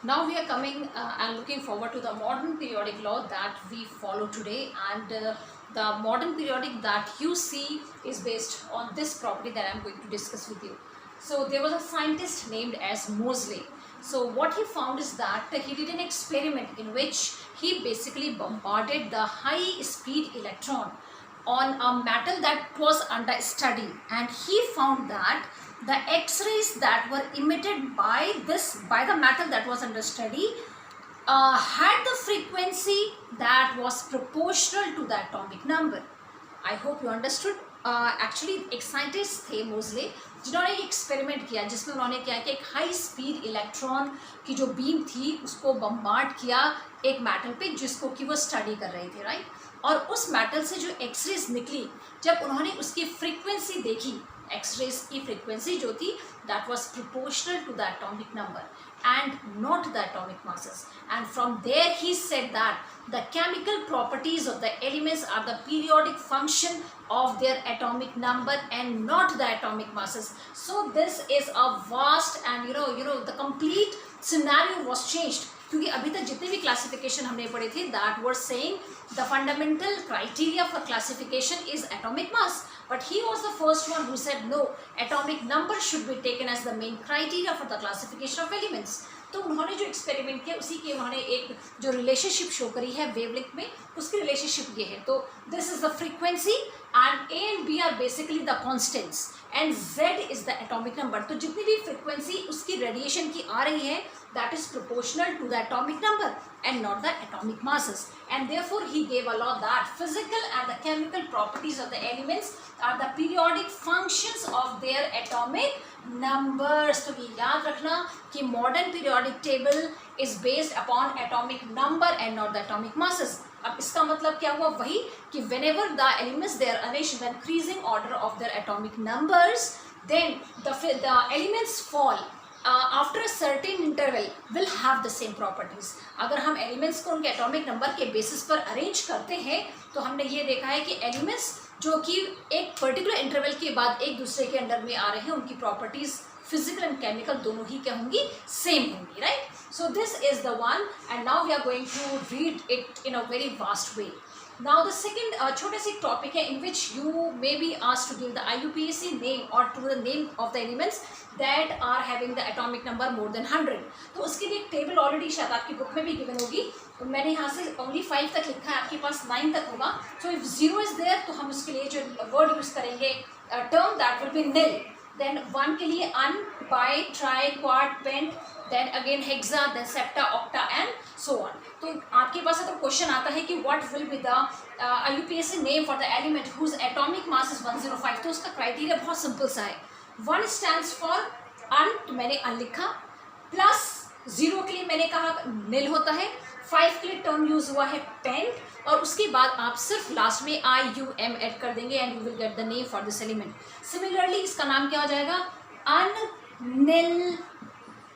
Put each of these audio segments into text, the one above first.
Now we are coming and looking forward to the modern periodic law that we follow today, and the modern periodic that you see is based on this property that I am going to discuss with you. So there was a scientist named as Moseley. So what he found is that he did an experiment in which he basically bombarded the high speed electron on a metal that was under study, and he found that the X-rays that were emitted by the metal that was under study had the frequency that was proportional to the atomic number. I hope you understood. Actually एक scientist थे मोजले जिन्होंने एक experiment किया जिसमें उन्होंने क्या कि एक हाई स्पीड इलेक्ट्रॉन की जो बीम थी उसको बम्बार्ड किया एक मेटल पे जिसको कि वो स्टडी कर रहे थे, राइट। और उस मेटल से जो एक्सरेज निकली, जब उन्होंने उसकी फ्रीक्वेंसी देखी, एक्सरेज की फ्रीक्वेंसी जो थी that was proportional to the atomic number and not the atomic masses, and from there he said that the chemical properties of the elements are the periodic function of their atomic number and not the atomic masses. So this is a vast and the complete scenario was changed, क्योंकि अभी तक जितने भी classification हमने पढ़े थे that were saying the fundamental criteria for classification is atomic mass, but he was the first one who said no, atomic number should be taken as the main criteria for the classification of elements. तो उन्होंने जो experiment किया उसी के उन्होंने एक जो relationship show करी है वेवलेंथ में, उसकी रिलेशनशिप ये है। तो this is the frequency and A and B are basically the constants and Z is the atomic number. तो जितनी भी फ्रीक्वेंसी उसकी रेडिएशन की आ रही है that is proportional to the atomic number and not the atomic masses, and therefore he gave a law that physical and the chemical properties of the elements are the periodic functions of their atomic numbers. तो ये याद रखना कि modern periodic table is based upon atomic number and not the atomic masses. अब इसका मतलब क्या हुआ, वही कि whenever the elements they are arranged in the increasing order of their atomic numbers, then the elements fall after a certain interval will have the same properties. अगर हम elements को उनके एटॉमिक नंबर के बेसिस पर arrange करते हैं तो हमने ये देखा है कि एलिमेंट्स जो कि एक पर्टिकुलर इंटरवल के बाद एक दूसरे के अंडर में आ रहे हैं उनकी प्रॉपर्टीज फिजिकल एंड केमिकल दोनों ही क्या होंगी, सेम होंगी, right. So this is the one and now we are going to read it in a very vast way. Now the second छोटे से टॉपिक है in which you may be asked to give the IUPAC name or to the name of the elements that are having the atomic number more than 100. तो उसके लिए एक table already शायद आपकी book में भी गिवन होगी, तो मैंने यहाँ से ओनली 5 तक लिखा है, आपके पास 9 तक होगा. सो इफ 0 इज देयर तो हम उसके लिए जो वर्ड यूज करेंगे term that will be nil. Then 1 के लिए un, bi, tri, quad, pent, then again hexa, then septa, octa and so on. तो आपके पास अगर क्वेश्चन आता है कि what will be the IUPAC name for the element whose atomic mass is 105, तो उसका क्राइटेरिया बहुत सिंपल सा है. 1 स्टैंड्स फॉर अन, तो मैंने अन लिखा, प्लस 0 के लिए मैंने कहा नील होता है, 5 के लिए टर्म यूज हुआ है पेंट, और उसके बाद आप सिर्फ लास्ट में IUM ऐड कर देंगे and you will get the name for this element. Similarly इसका नाम क्या हो जाएगा, अननिल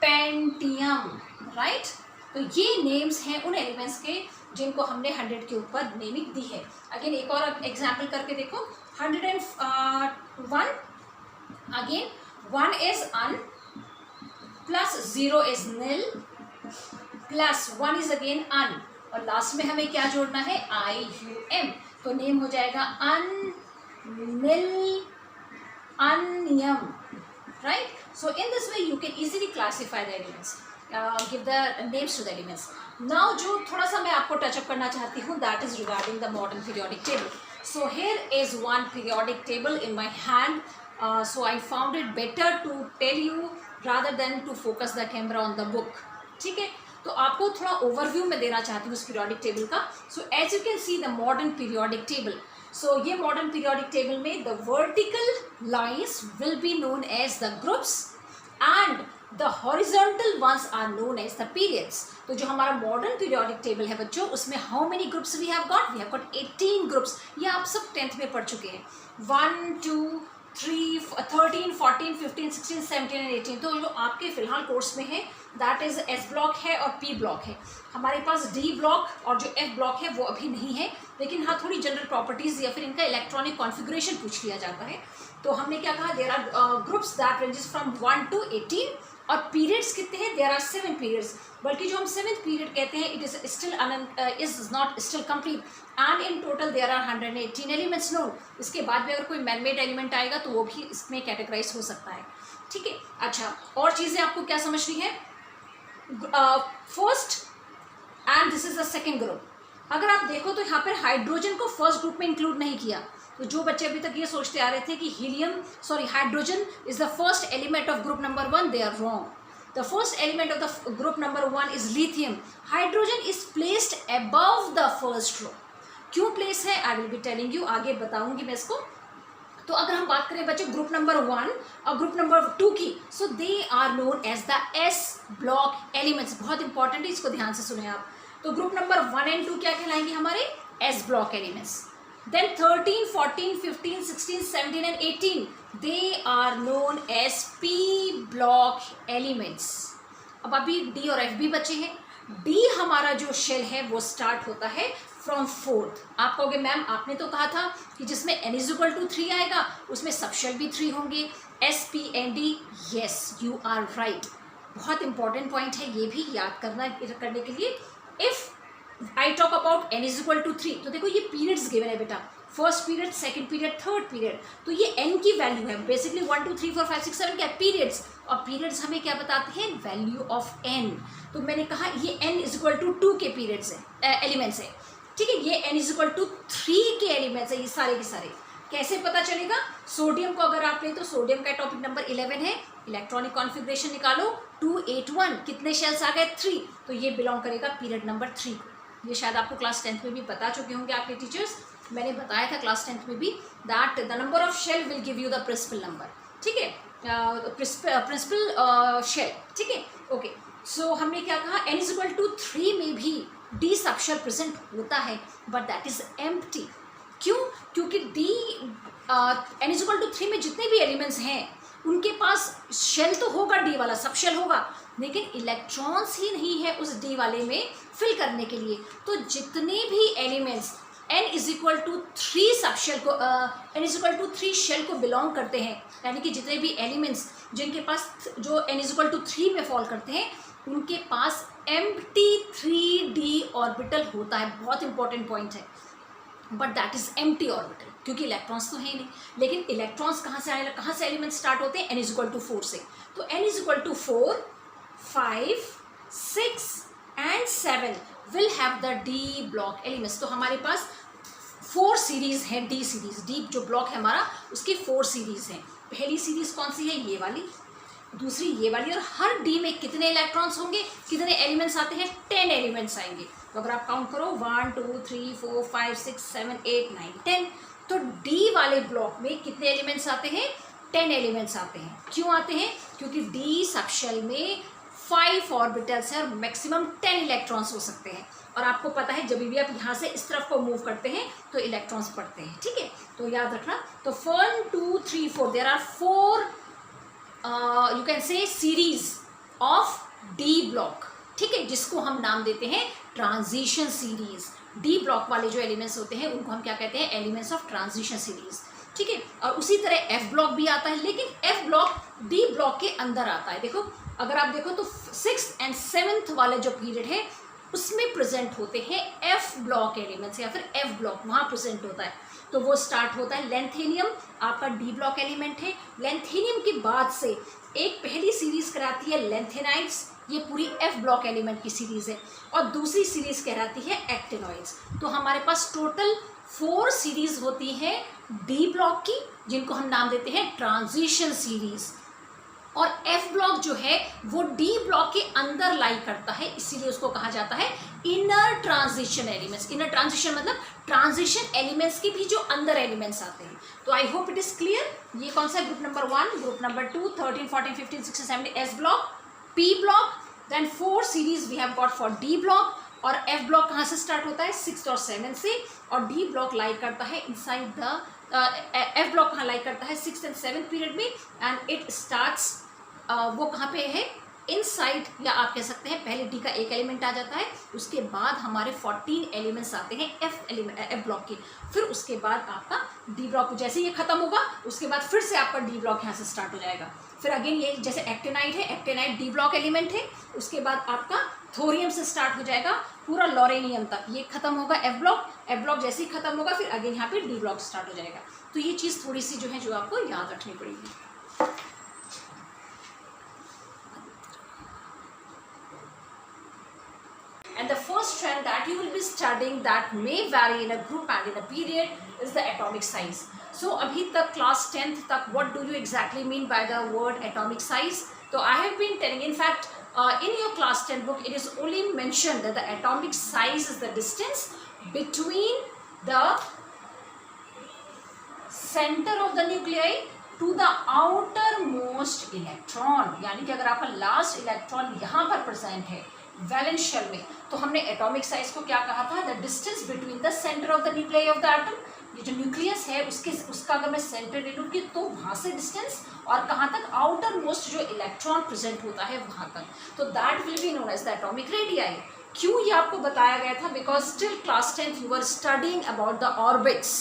पेंटियम, राइट. तो ये नेम्स हैं उन एलिमेंट्स के जिनको हमने 100 के ऊपर नेमिंग दी है. अगेन एक और एग्जाम्पल करके देखो, 101, again 1 is un, plus 0 is nil, plus 1 is again un, और लास्ट में हमें क्या जोड़ना है, IUM. तो नेम हो जाएगा अननिल अनियम, right. So in this way you can easily classify the elements, give the names to the elements. Now जो थोड़ा सा मैं आपको टचअप करना चाहती हूँ that is regarding the modern periodic table. So here is one periodic table in my hand. So I found it better to tell you rather than to focus the camera on the book. ठीक है, तो आपको थोड़ा overview में देना चाहती हूँ उस पीरियोडिक टेबल का. So as you can see the modern periodic table. So ये मॉडर्न पीरियोडिक टेबल में the vertical lines will be known as the groups and the horizontal ones are known as the periods. तो जो हमारा modern periodic table है बच्चों, उसमें how many groups we have got 18 groups. ये आप सब 10th में पढ़ चुके हैं. 1 2 3 13 14 15 16 17 एंड 18. तो जो आपके फिलहाल कोर्स में है दैट इज एस ब्लॉक है और पी ब्लॉक है. हमारे पास डी ब्लॉक और जो एफ ब्लॉक है वो अभी नहीं है, लेकिन हाँ थोड़ी जनरल प्रॉपर्टीज या फिर इनका इलेक्ट्रॉनिक कॉन्फ़िगरेशन पूछ लिया जाता है. तो हमने क्या कहा, there are groups that ranges from 1 to 18 और पीरियड्स कितने हैं, देयर आर 7 पीरियड्स, बल्कि जो हम 7th पीरियड कहते हैं it is still is not still complete, and in total there are 118 elements known. इसके बाद भी अगर कोई मैनमेड एलिमेंट आएगा तो वो भी इसमें कैटेगराइज हो सकता है, ठीक है। अच्छा, और चीज़ें आपको क्या समझनी है, first and this is the second group. अगर आप देखो तो यहाँ पर हाइड्रोजन को फर्स्ट ग्रुप में इंक्लूड नहीं किया, तो जो बच्चे अभी तक ये सोचते आ रहे थे कि hydrogen is the first element of group number 1, they are wrong. The first element of the group number 1 is lithium. Hydrogen is placed above the first row. क्यों प्लेस है, I will be telling you, आगे बताऊंगी मैं इसको। तो अगर हम बात करें बच्चे ग्रुप नंबर 1 और ग्रुप नंबर 2 की, so they are known as the S block elements. बहुत इंपॉर्टेंट है, इसको ध्यान से सुने आप। तो ग्रुप नंबर 1 एंड 2 क्या कहलाएंगे, हमारे S block elements. Then 13, 14, 15, 16, 17 and 18, they are known as P block elements. अब अभी D और F भी बचे हैं। D हमारा जो शेल है वो स्टार्ट होता है फ्रॉम 4th। आप कहोगे मैम आपने तो कहा था कि जिसमें n इज इक्वल टू 3 आएगा उसमें सब शेल भी 3 होंगे, S, P and D। yes, you are right। बहुत इंपॉर्टेंट पॉइंट है, ये भी याद करने के लिए। If I talk about n is equal to 3, तो देखो ये पीरियड्स गिवन है बेटा, first period, second period, third period, तो ये n की वैल्यू है बेसिकली 1 2 3 4 5 6 7 क्या पीरियड्स, और पीरियड्स हमें क्या बताते हैं, वैल्यू ऑफ n। तो मैंने कहा ये n इज इक्वल टू 2 के पीरियड्स है, एलिमेंट्स है, ठीक है। ये n इज इक्वल टू 3 के एलिमेंट्स है, ये सारे के सारे। कैसे पता चलेगा, सोडियम को अगर आप लें तो सोडियम का टॉपिक नंबर 11 है, इलेक्ट्रॉनिक कॉन्फ़िगरेशन निकालो 281, कितने शेल्स आ गए 3, तो ये बिलोंग करेगा पीरियड नंबर 3। ये शायद आपको क्लास 10th में भी बता चुके होंगे आपके टीचर्स, मैंने बताया था क्लास 10th में भी, that the number of shell will give you the principal number, ठीक है, प्रिंसिपल शेल, ठीक है, ओके। सो हमने क्या कहा, n इज इक्वल टू 3 में भी d सब शेल प्रेजेंट होता है, बट दैट इज एम्प्टी। क्यों, क्योंकि d n is equal to 3 में जितने भी एलिमेंट्स हैं उनके पास शेल तो होगा, डी वाला सब शेल होगा, लेकिन इलेक्ट्रॉन्स ही नहीं है उस डी वाले में फिल करने के लिए। तो जितने भी elements n is equal to 3 सब शेल को n is equal to 3 shell को बिलोंग करते हैं, यानी कि जितने भी एलिमेंट्स जिनके पास जो n इज इक्वल टू 3 में फॉल करते हैं उनके पास एम्प्टी 3d ऑर्बिटल होता है। बहुत इंपॉर्टेंट पॉइंट है, but that is empty orbital, क्योंकि इलेक्ट्रॉन्स तो है नहीं। लेकिन इलेक्ट्रॉन्स कहाँ से आए, कहाँ से एलिमेंट स्टार्ट होते हैं, n इज इक्वल टू 4 से। तो n is equal to 4, 5, 6 and 7 will have the d block elements. तो हमारे पास 4 सीरीज है, d सीरीज, d जो ब्लॉक है हमारा उसकी 4 सीरीज हैं। पहली सीरीज कौन सी है, ये वाली, दूसरी ये वाली, और हर d में कितने इलेक्ट्रॉन्स होंगे, कितने एलिमेंट्स आते हैं, 10 एलिमेंट्स आएंगे। तो अगर आप काउंट करो 1 2 3 4 5 6 7 8 9 10, तो d वाले ब्लॉक में कितने एलिमेंट्स आते हैं, 10 एलिमेंट्स आते हैं। क्यों आते हैं, क्योंकि d सबशेल में 5 ऑर्बिटल्स हैं और मैक्सिमम 10 इलेक्ट्रॉन्स हो सकते हैं। और आपको पता है जब भी आप यहाँ से इस तरफ को मूव करते हैं तो इलेक्ट्रॉन्स पड़ते हैं, ठीक है, तो याद रखना। तो 1 2 3 4 there are 4 you can say series of D block, ठीक है, जिसको हम नाम देते हैं ट्रांजिशन सीरीज। डी ब्लॉक वाले जो एलिमेंट्स होते हैं उनको हम क्या कहते हैं, एलिमेंट्स ऑफ ट्रांजिशन सीरीज, ठीक है। और उसी तरह एफ ब्लॉक भी आता है, लेकिन एफ ब्लॉक डी ब्लॉक के अंदर आता है। देखो अगर आप देखो तो 6th एंड 7th वाला जो पीरियड है उसमें प्रेजेंट होते हैं एफ ब्लॉक एलिमेंट्स, या फिर एफ ब्लॉक वहाँ प्रेजेंट होता है। तो वो स्टार्ट होता है, लेंथेनियम आपका डी ब्लॉक एलिमेंट है। लेंथेनियम के बाद से एक पहली सीरीज कराती है लेंथेनाइड्स, ये पूरी एफ ब्लॉक एलिमेंट की सीरीज है, और दूसरी सीरीज कहलाती है एक्टिनॉइड्स। तो हमारे पास टोटल 4 सीरीज होती है डी ब्लॉक की, जिनको हम नाम देते हैं ट्रांजिशन सीरीज। और एफ ब्लॉक जो है वो डी ब्लॉक के अंदर लाई करता है, इसीलिए उसको कहा जाता है inner transition elements. Inner transition मतलब ट्रांजिशन एलिमेंट्स के भी जो अंदर एलिमेंट्स आते हैं। तो I hope it is clear. ये कौन सा group number 1, group number 2, 13 14 15 16 17 S block, P block, then 4 series we have got for D block. और एफ ब्लॉक कहाँ से स्टार्ट होता है, 6 और 7 से, और डी ब्लॉक लाई करता है इनसाइड द एफ ब्लॉक कहाँ लाई करता है 6th एंड 7th पीरियड में, एंड इट स्टार्ट्स वो कहाँ पे है, इनसाइड, या आप कह सकते हैं पहले डी का एक एलिमेंट आ जाता है, उसके बाद हमारे 14 एलिमेंट्स आते हैं एफ ब्लॉक के, फिर उसके बाद आपका डी ब्लॉक, जैसे ये खत्म होगा उसके बाद फिर से आपका डी ब्लॉक यहाँ से स्टार्ट हो जाएगा। फिर अगेन ये जैसे एक्टिनाइड है, एक्टिनाइड डी ब्लॉक एलिमेंट है, उसके बाद आपका थोरियम से स्टार्ट हो जाएगा पूरा लॉरेनियम तक, ये खत्म होगा एफ ब्लॉक जैसे ही खत्म होगा फिर अगेन यहाँ पे डी ब्लॉक स्टार्ट हो जाएगा। तो ये चीज़ थोड़ी सी जो है जो आपको याद रखनी पड़ेगी। And the first trend that you will be studying that may vary in a group and in a period is the atomic size. So अभी तक class 10th तक what do you exactly mean by the word atomic size? So I have been telling, in fact in your class 10 book it is only mentioned that the atomic size is the distance between the center of the nuclei to the outermost electron, यानी कि अगर आपका last electron यहाँ पर present है valence shell में, तो हमने एटॉमिक साइज को क्या कहा था, the distance between the centre of the nucleus of the atom, ये जो न्यूक्लियस है उसका अगर मैं सेंटर ले लूँगी तो वहाँ से डिस्टेंस और कहाँ तक, आउटर मोस्ट जो इलेक्ट्रॉन प्रेजेंट होता है वहाँ तक, तो that will be known as the atomic radii. क्यों ये आपको बताया गया था, because still class 10th you are studying about the orbits,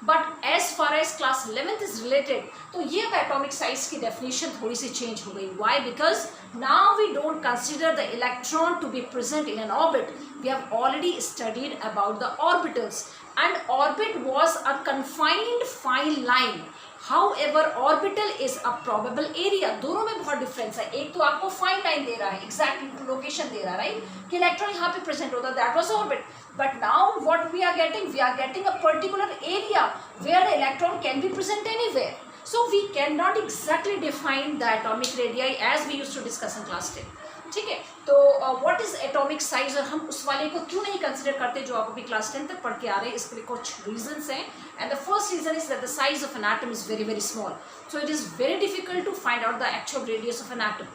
but as far as class 11th is related, तो ये एटॉमिक साइज की डेफिनेशन थोड़ी सी चेंज हो गई। Why? Because now we don't consider the electron to be present in an orbit, we have already studied about the orbitals and orbit was a confined fine line. However, orbital is a probable area, दोनों में बहुत difference है। एक तो आपको fine line दे रहा है, exact location दे रहा है, राइट, कि इलेक्ट्रॉन यहाँ पे प्रेजेंट होता है, that was orbit. But now what we are getting a particular area where the electron can be present anywhere, so we can not exactly define the atomic radii as we used to discuss in class 10। ठीक है, तो what is atomic size, और हम उस वाले को क्यों नहीं कंसिडर करते जो आप अभी क्लास 10 तक पढ़ के आ रहे हैं, इसके लिए कुछ रीजंस हैं। And the first reason is that the size of an atom is very very small, so it is very difficult to find out the actual radius of an atom.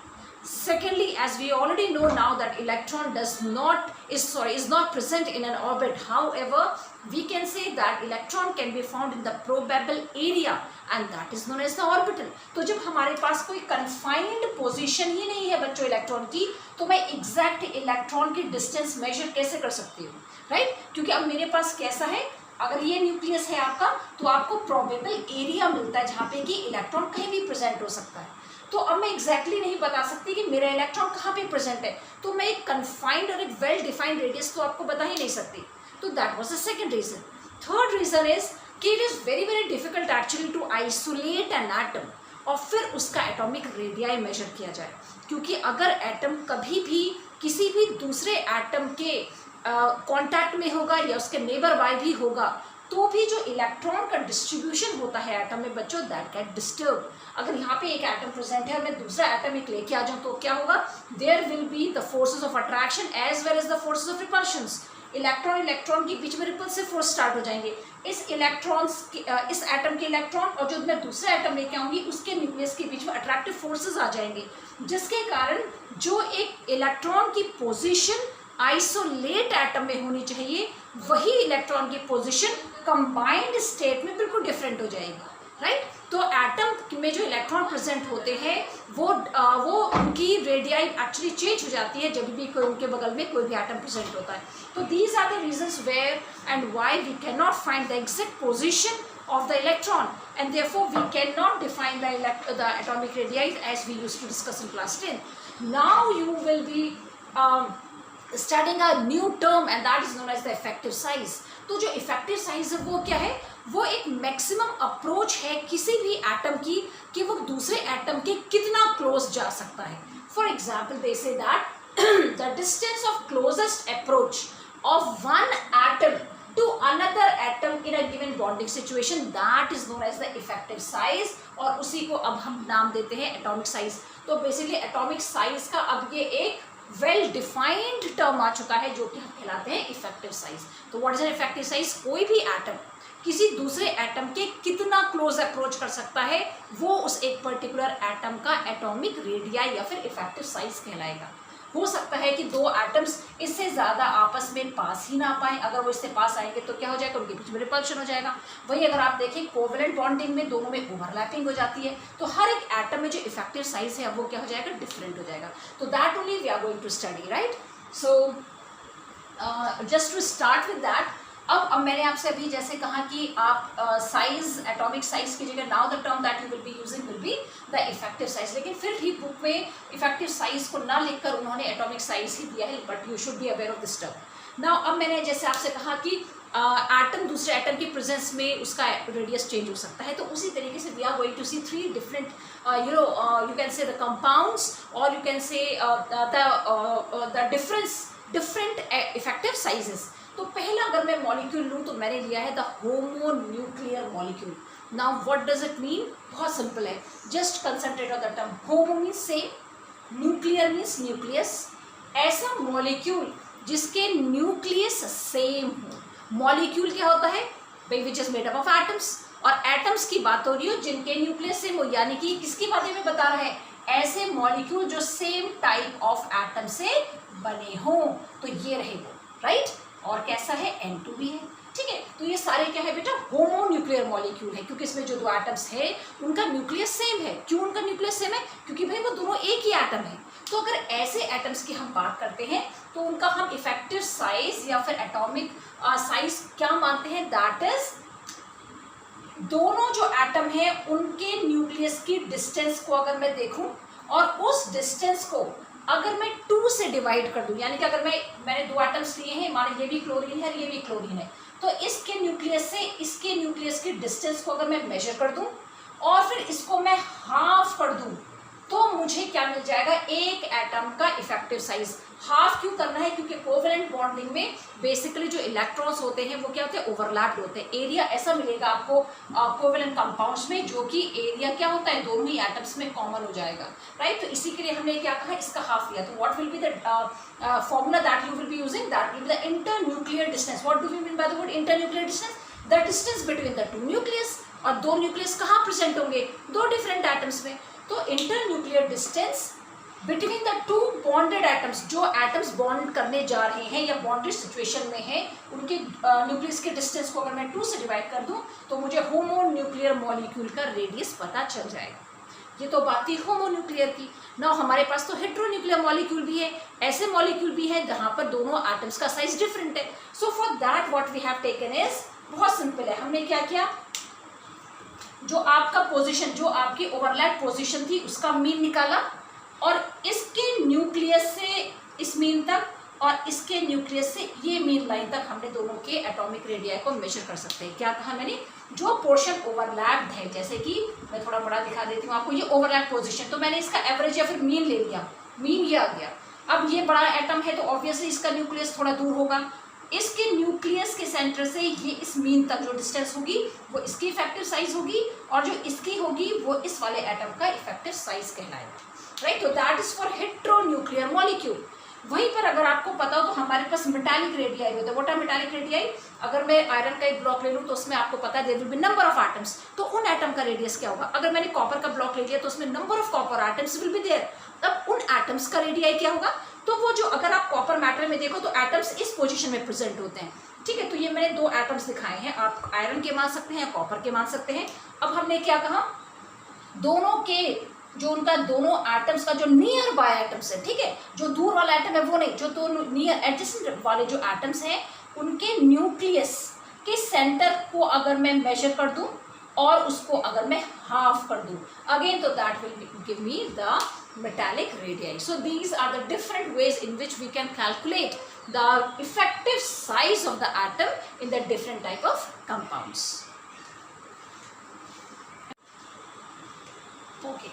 Secondly, as we already know now that electron is not present in an orbit. However, we can say that electron can be found in the probable area and that is known as the orbital. तो जब हमारे पास कोई confined position ही नहीं है बच्चों electron की, तो मैं एग्जैक्ट इलेक्ट्रॉन की डिस्टेंस मेजर कैसे कर सकती हूँ, राइट? क्योंकि अब मेरे पास कैसा है, अगर ये न्यूक्लियस है आपका, तो आपको प्रोबेबल एरिया मिलता है जहाँ पे कि इलेक्ट्रॉन कहीं भी प्रेजेंट हो सकता है। तो अब मैं एग्जैक्टली नहीं बता सकती कि मेरा इलेक्ट्रॉन कहाँ पे प्रेजेंट है, तो मैं एक कन्फाइंड और एक वेल डिफाइंड रेडियस तो आपको बता ही नहीं सकती। तो that was the second reason. Third reason is कि it is very very difficult actually to isolate an atom और फिर उसका एटॉमिक रेडियाई मेजर किया जाए, क्योंकि अगर एटम कभी भी किसी भी दूसरे एटम के कांटेक्ट में होगा या उसके नेबर बाय भी होगा, तो भी जो इलेक्ट्रॉन का डिस्ट्रीब्यूशन होता है एटम में बच्चों, दैट गेट डिस्टर्ब। अगर यहाँ पे एक एटम प्रेजेंट है और मैं दूसरा एटम एक लेके आ जाऊँ तो क्या होगा, there will be the forces of attraction as well as the forces of repulsions. Electron के बीच में रिपल्सिव फोर्स स्टार्ट हो जाएंगे। इस एटम के इलेक्ट्रॉन और जो मैं दूसरा एटम लेके आऊँगी उसके न्यूक्लियस के बीच में अट्रैक्टिव फोर्सेज आ जाएंगे, जिसके कारण जो एक इलेक्ट्रॉन की पोजिशन आइसोलेट एटम में होनी चाहिए, वही इलेक्ट्रॉन की पोजीशन कंबाइंड स्टेट में बिल्कुल डिफरेंट हो जाएगी, राइट? तो एटम में जो इलेक्ट्रॉन प्रेजेंट होते हैं वो उनकी रेडियाई एक्चुअली चेंज हो जाती है जब भी कोई उनके बगल में कोई भी एटम प्रेजेंट होता है। तो these are the reasons where and why we can not find the exact position of the electron and therefore we cannot define the atomic radii as we used to discuss in class 10. Now you will be studying a new term and that is known as the effective size. तो जो effective size है वो क्या है, वो एक maximum approach है किसी भी एटम की कि वो दूसरे एटम के कितना क्लोज जा सकता है। For example they say that the distance of closest approach of one atom to another atom in a given bonding situation, that is known as the effective size, और उसी को अब हम नाम देते हैं एटॉमिक साइज। तो बेसिकली एटॉमिक साइज का अब ये एक वेल डिफाइंड टर्म आ चुका है जो कि हम कहलाते हैं इफेक्टिव साइज। तो what is an effective size, कोई भी एटम किसी दूसरे एटम के कितना क्लोज अप्रोच कर सकता है, वो उस एक पर्टिकुलर एटम का एटॉमिक रेडियाई या फिर इफेक्टिव साइज कहलाएगा। हो सकता है कि दो एटम्स इससे ज़्यादा आपस में पास ही ना पाएँ, अगर वो इससे पास आएंगे तो क्या हो जाएगा, उनके बीच में रिपल्शन हो जाएगा। वही अगर आप देखें कोवेलेंट बॉन्डिंग में दोनों में ओवरलैपिंग हो जाती है, तो हर एक एटम में जो इफेक्टिव साइज है वो क्या हो जाएगा, डिफरेंट हो जाएगा। तो that only we are going to study, right. So just to start with that, अब मैंने आपसे अभी जैसे कहा कि आप साइज, एटॉमिक साइज की जगह now the term that you will be using will be the effective size, लेकिन फिर भी बुक में इफेक्टिव साइज को ना लिखकर उन्होंने एटॉमिक साइज ही दिया है, but you should be aware of this term. Now अब मैंने जैसे आपसे कहा कि एटम दूसरे एटम की प्रेजेंस में उसका रेडियस चेंज हो सकता है, तो उसी तरीके से we are going to see three different you can say the compounds और you can say the different effective sizes. तो पहला अगर मैं मॉलिक्यूल लूँ तो मैंने लिया है the homonuclear molecule. Now what does it mean, बहुत सिंपल है, just concentrate on the term. Homo means same, nuclear means nucleus, ऐसा मॉलिक्यूल जिसके न्यूक्लियस सेम हो। मॉलिक्यूल क्या होता है भाई, which is made up of atoms, और एटम्स की बात हो रही हो जिनके न्यूक्लियस सेम हो, यानी कि किसके बारे में बता रहे हैं, ऐसे मॉलिक्यूल जो सेम टाइप ऑफ एटम से बने हों, तो ये रहे वो, राइट। और कैसा है, N2 भी है, ठीक है। तो ये सारे क्या है बेटा, होमोन्यूक्लियर मॉलिक्यूल है, क्योंकि इसमें जो दो एटम्स है उनका न्यूक्लियस सेम है। क्यों उनका न्यूक्लियस सेम है, क्योंकि भाई वो दोनों एक ही एटम है। तो अगर ऐसे एटम्स की हम बात करते हैं तो उनका हम इफेक्टिव साइज या फिर एटॉमिक साइज क्या मानते हैं, दैट इज दोनों जो एटम है उनके न्यूक्लियस की डिस्टेंस को अगर मैं देखूं और उस डिस्टेंस को अगर मैं 2 से डिवाइड कर दूं, यानी कि अगर मैंने दो एटम्स लिए हैं, माने ये भी क्लोरीन है और ये भी क्लोरीन है, तो इसके न्यूक्लियस से इसके न्यूक्लियस की डिस्टेंस को अगर मैं मेजर कर दूं और फिर इसको मैं हाफ कर दूं, तो मुझे क्या मिल जाएगा, एक एटम का इफेक्टिव साइज। हाफ क्यों करना है, क्योंकि कोवेलेंट बॉन्डिंग में बेसिकली जो इलेक्ट्रॉन्स होते हैं वो क्या होते हैं, ओवरलैप्ड होते हैं। एरिया ऐसा मिलेगा आपको कोवेलेंट कंपाउंड्स में, जो कि एरिया क्या होता है, दोनों ही एटम्स में कॉमन हो जाएगा, राइट। तो इसी के लिए हमने क्या कहा, इसका हाफ लिया। तो what will be the formula that you will be using, that will be the internuclear distance. What do we mean by the word internuclear distance, the distance between the two nucleus. और दो nucleus कहाँ present होंगे, दो different atoms में। तो internuclear distance between the to bonded atoms, जो atoms bond करने जा रहे हैं या बॉन्डेड सिचुएशन में है, उनके न्यूक्लियस के डिस्टेंस को अगर मैं 2 से डिवाइड कर दूं तो मुझे होमोन्यूक्लियर मॉलिक्यूल का रेडियस पता चल जाएगा। ये तो बात थी होमोन्यूक्लियर की। ना हमारे पास तो हेट्रोन्यूक्लियर मॉलिक्यूल भी है, ऐसे मॉलिक्यूल भी है जहाँ पर दोनों एटम्स का साइज डिफरेंट है। So for that what we have taken is, बहुत सिंपल है, हमने क्या किया, जो आपका पोजीशन, जो आपकी ओवरलैप पोजीशन थी उसका मीन निकाला और इसके न्यूक्लियस से इस मीन तक और इसके न्यूक्लियस से ये मीन लाइन तक हमने दोनों के एटॉमिक रेडियाई को मेजर कर सकते हैं। क्या कहा मैंने, जो पोर्शन ओवरलैप्ड है, जैसे कि मैं थोड़ा बड़ा दिखा देती हूँ आपको, ये ओवरलैप पोजीशन, तो मैंने इसका एवरेज या फिर मीन ले लिया, मीन ये आ गया। अब ये बड़ा एटम है तो ऑब्वियसली इसका न्यूक्लियस थोड़ा दूर होगा, इसके न्यूक्लियस के सेंटर से ये इस मीन तक जो डिस्टेंस होगी वो इसकी इफेक्टिव साइज होगी, और जो इसकी होगी वो इस वाले एटम का इफेक्टिव साइज कहलाएगा, राइट। तो that is for heteronuclear molecule. वहीं पर अगर आपको पता हो तो हमारे पास मेटालिक रेडियाई होते हैं। व्हाट आर मेटालिक रेडियाई, अगर मैं आयरन का एक ब्लॉक ले लूँ तो उसमें आपको पता है there will be number of atoms, तो उन एटम का रेडियस क्या होगा। अगर मैंने कॉपर का ब्लॉक ले लिया तो उसमें number of copper atoms will be there, तब उन एटम्स का रेडियाई क्या होगा, तो वो जो अगर आप कॉपर मैटर में देखो तो एटम्स इस पोजीशन में प्रेजेंट होते हैं, ठीक है। तो ये मैंने दो एटम्स दिखाए हैं, आप आयरन के मान सकते हैं या कॉपर के मान सकते हैं। अब हमने क्या कहा, दोनों के जो उनका दोनों एटम्स का जो नियर बाय एटम्स है, ठीक है, जो दूर वाला एटम है वो नहीं, जो दोनों नियर एडजेसेंट वाले जो एटम्स हैं उनके न्यूक्लियस के सेंटर को अगर मैं मेजर कर दूं और उसको अगर मैं हाफ कर दूं अगेन, तो that will give me the metallic radii. So these are the different ways in which we can calculate the effective size of the atom in the different type of compounds. Okay.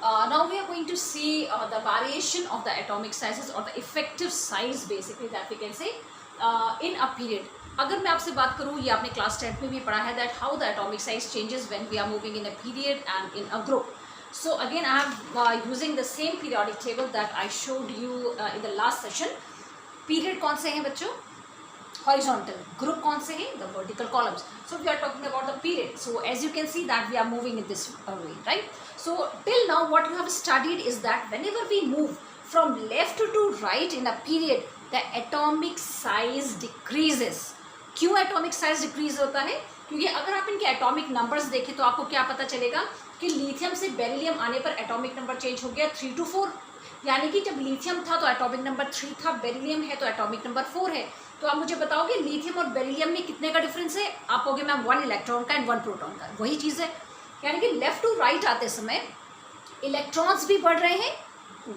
Now we are going to see the variation of the atomic sizes or the effective size basically that we can say in a period. अगर मैं आपसे बात करूँ, ये आपने class 10 में भी पढ़ा है that how the atomic size changes when we are moving in a period and in a group. So again I am using the same periodic table that I showed you in the last session. Period कौन से हैं बच्चों, horizontal, group कौन से हैं, the vertical columns. So we are talking about the period. So as you can see that we are moving in this way, right? So till now what you have studied is that whenever we move from left to right in a period the atomic size decreases. क्यों atomic size decrease होता है? क्योंकि अगर आप इनके atomic numbers देखें तो आपको क्या पता चलेगा कि लिथियम से बेरिलियम आने पर एटॉमिक नंबर चेंज हो गया 3 to 4, यानी कि जब लिथियम था तो एटॉमिक नंबर 3 था, बेरिलियम है तो एटॉमिक नंबर 4 है। तो आप मुझे बताओगे लिथियम और बेरिलियम में कितने का डिफरेंस है? आप कहोगे मैम 1 इलेक्ट्रॉन का एंड 1 प्रोटॉन का। वही चीज़ है, यानी कि लेफ्ट टू राइट आते समय इलेक्ट्रॉन्स भी बढ़ रहे हैं,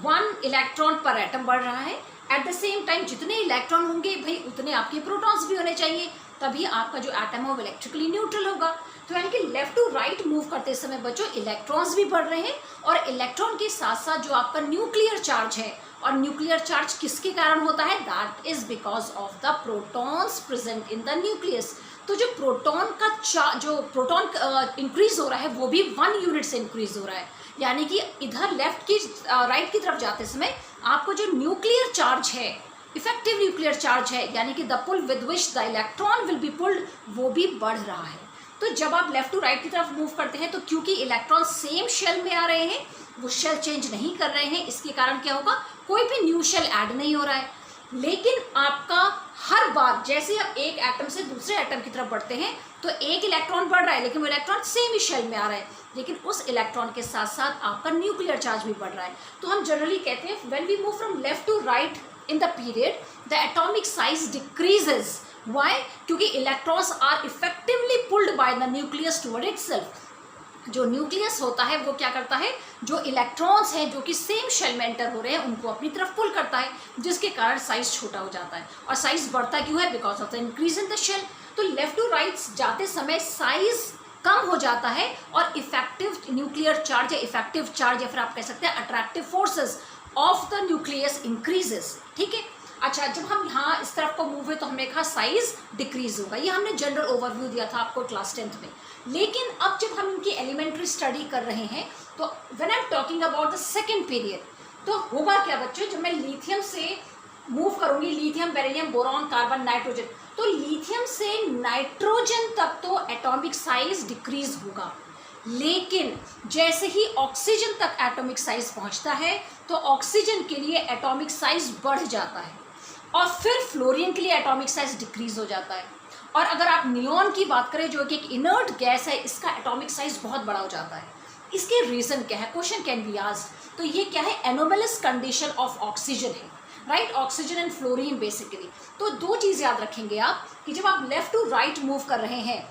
1 इलेक्ट्रॉन पर एटम बढ़ रहा है। एट द सेम टाइम जितने इलेक्ट्रॉन होंगे भाई उतने आपके प्रोटॉन्स भी होने चाहिए, तभी आपका जो एटम है वो इलेक्ट्रिकली न्यूट्रल होगा। तो यानी कि लेफ्ट टू राइट मूव करते समय बच्चों इलेक्ट्रॉन्स भी बढ़ रहे हैं और इलेक्ट्रॉन के साथ साथ जो आपका न्यूक्लियर चार्ज है, और न्यूक्लियर चार्ज किसके कारण होता है? That is because of the protons present in the nucleus. तो जो प्रोटॉन का जो प्रोटॉन इंक्रीज हो रहा है वो भी 1 यूनिट से इंक्रीज हो रहा है, यानी कि इधर लेफ्ट की राइट की तरफ जाते समय आपको जो न्यूक्लियर चार्ज है, इफेक्टिव न्यूक्लियर चार्ज है, यानी कि the pull with which the electron will be pulled, वो भी बढ़ रहा है। तो जब आप लेफ्ट टू राइट की तरफ मूव करते हैं तो क्योंकि इलेक्ट्रॉन सेम शेल में आ रहे हैं, वो शेल चेंज नहीं कर रहे हैं, इसके कारण क्या होगा? कोई भी न्यू शेल ऐड नहीं हो रहा है। लेकिन आपका हर बार जैसे आप एक एटम से दूसरे एटम की तरफ बढ़ते हैं तो एक इलेक्ट्रॉन बढ़ रहा है, लेकिन वो इलेक्ट्रॉन सेम ही शेल में आ रहा है, लेकिन उस इलेक्ट्रॉन के साथ साथ आपका न्यूक्लियर चार्ज भी बढ़ रहा है। तो हम जनरली कहते हैं when we move from left to right in the period the atomic size decreases. Why? क्योंकि electrons are effectively pulled by the nucleus toward itself. जो न्यूक्लियस होता है वो क्या करता है? जो इलेक्ट्रॉन्स हैं जो कि सेम शेल में एंटर हो रहे हैं उनको अपनी तरफ पुल करता है, जिसके कारण साइज छोटा हो जाता है। और साइज बढ़ता क्यों है? Because of the increase in the shell. तो लेफ्ट टू राइट जाते समय साइज कम हो जाता है और इफेक्टिव न्यूक्लियर चार्ज या इफेक्टिव चार्ज या फिर आप कह सकते हैं attractive forces of the nucleus increases. ठीक है, अच्छा, जब हम यहाँ इस तरफ को मूव हुए तो हमने कहा साइज डिक्रीज होगा, ये हमने जनरल ओवरव्यू दिया था आपको क्लास 10th में। लेकिन अब जब हम इनकी एलिमेंट्री स्टडी कर रहे हैं तो when I am talking about the second period, तो होगा क्या बच्चों? जब मैं लिथियम से मूव करूंगी, lithium, beryllium, boron, carbon, nitrogen, तो लिथियम से नाइट्रोजन तक तो एटॉमिक साइज डिक्रीज होगा, लेकिन जैसे ही ऑक्सीजन तक एटॉमिक साइज पहुंचता है तो ऑक्सीजन के लिए एटॉमिक साइज बढ़ जाता है और फिर फ्लोरीन के लिए एटॉमिक साइज डिक्रीज हो जाता है। और अगर आप नियॉन की बात करें जो कि एक इनर्ट गैस है, इसका एटॉमिक साइज बहुत बड़ा हो जाता है। इसके रीज़न क्या है? Question can be asked. तो ये क्या है? एनोमलस कंडीशन ऑफ ऑक्सीजन है, right? Oxygen and fluorine basically. तो 2 चीज़ याद रखेंगे आप कि जब आप लेफ्ट टू राइट मूव कर रहे हैं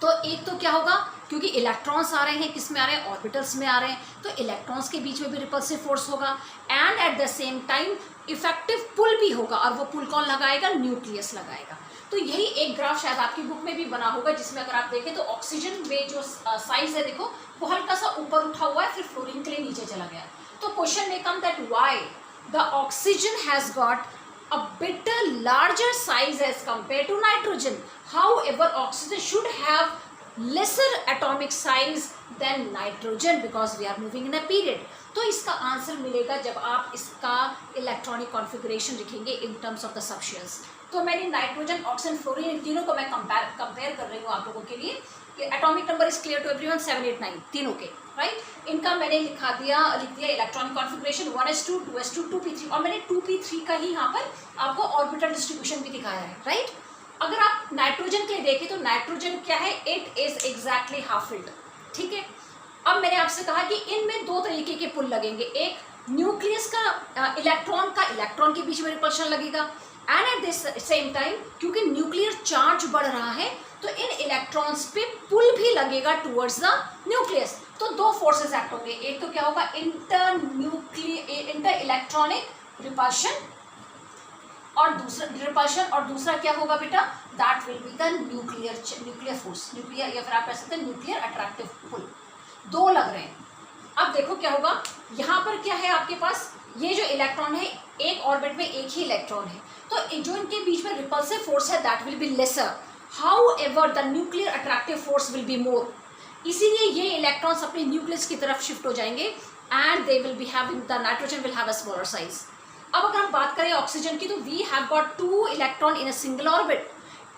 तो एक तो क्या होगा, क्योंकि इलेक्ट्रॉन्स आ रहे हैं, किस में आ रहे हैं? ऑर्बिटल्स में आ रहे हैं, तो इलेक्ट्रॉन्स के बीच में भी रिपल्सिव फोर्स होगा and at the same time effective pull भी होगा, और वो पुल कौन लगाएगा? न्यूक्लियस लगाएगा। तो यही एक ग्राफ शायद आपकी बुक में भी बना होगा जिसमें अगर आप देखें तो ऑक्सीजन में जो साइज है देखो वो हल्का सा ऊपर उठा हुआ है, फिर फ्लोरीन के लिए नीचे चला गया। तो क्वेश्चन में कम that why the oxygen has got a bit larger size as compared to nitrogen. However, oxygen should have lesser atomic size than nitrogen because we are moving in a period. तो इसका answer मिलेगा जब आप इसका electronic configuration लिखेंगे in terms of the subshells. तो मैंने nitrogen, oxygen, fluorine इन तीनों को मैं कंपेयर कर रही हूँ आप लोगों के लिए। Atomic number is clear to everyone, 7, 8, 9 तीनों के, राइट? इनका मैंने लिख दिया electronic configuration 1s2, 2s2, 2p3, और मैंने 2p3 का ही यहाँ पर आपको ऑर्बिटल डिस्ट्रीब्यूशन भी दिखाया है, राइट? अगर आप नाइट्रोजन के लिए देखें तो नाइट्रोजन क्या है? It is exactly half filled. ठीक है, अब मैंने आपसे कहा कि इनमें 2 तरीके के पुल लगेंगे। एक न्यूक्लियस का इलेक्ट्रॉन के बीच में रिपल्शन लगेगा, and at this same time क्योंकि न्यूक्लियर चार्ज बढ़ रहा है तो इन इलेक्ट्रॉन्स पे पुल भी लगेगा टुवर्ड्स द न्यूक्लियस। तो 2 फोर्सेस एक्ट होंगे, एक तो क्या होगा? इंटर इलेक्ट्रॉनिक रिपल्शन, और दूसरा क्या होगा बेटा? That will be the nuclear force, nuclear, या फिर आप कह सकते हैं न्यूक्लियर अट्रैक्टिव पुल। 2 लग रहे हैं। अब देखो क्या होगा, यहाँ पर क्या है आपके पास? ये जो इलेक्ट्रॉन है, एक ऑर्बिट में एक ही इलेक्ट्रॉन है, तो जो इनके बीच में रिपल्सिव फोर्स है that will be lesser, however the nuclear attractive force will be मोर। इसीलिए ये इलेक्ट्रॉन्स अपने न्यूक्लियस की तरफ शिफ्ट हो जाएंगे and they will be having, the nitrogen will have a smaller size. अब अगर हम बात करें ऑक्सीजन की तो we have got 2 electron in a single orbit.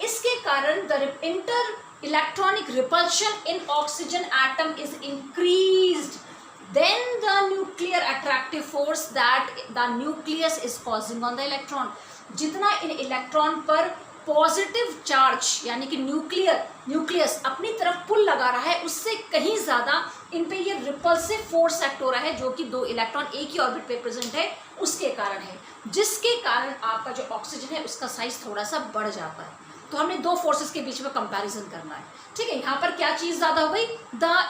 इसके कारण the inter electronic repulsion in oxygen atom is increased then the nuclear attractive force that the nucleus is causing on the electron. जितना इन electron पर positive charge यानी कि nucleus अपनी तरफ पुल लगा रहा है, उससे कहीं ज़्यादा इन पे ये रिपल्सिव फोर्स एक्ट हो रहा है, जो कि दो इलेक्ट्रॉन एक ही ऑर्बिट पे प्रेजेंट है उसके कारण है, जिसके कारण आपका जो ऑक्सीजन है उसका साइज थोड़ा सा बढ़ जाता है। तो हमने दो फोर्सेस के बीच में कंपैरिजन करना है, ठीक है। यहाँ पर क्या चीज़ ज़्यादा हो गई, the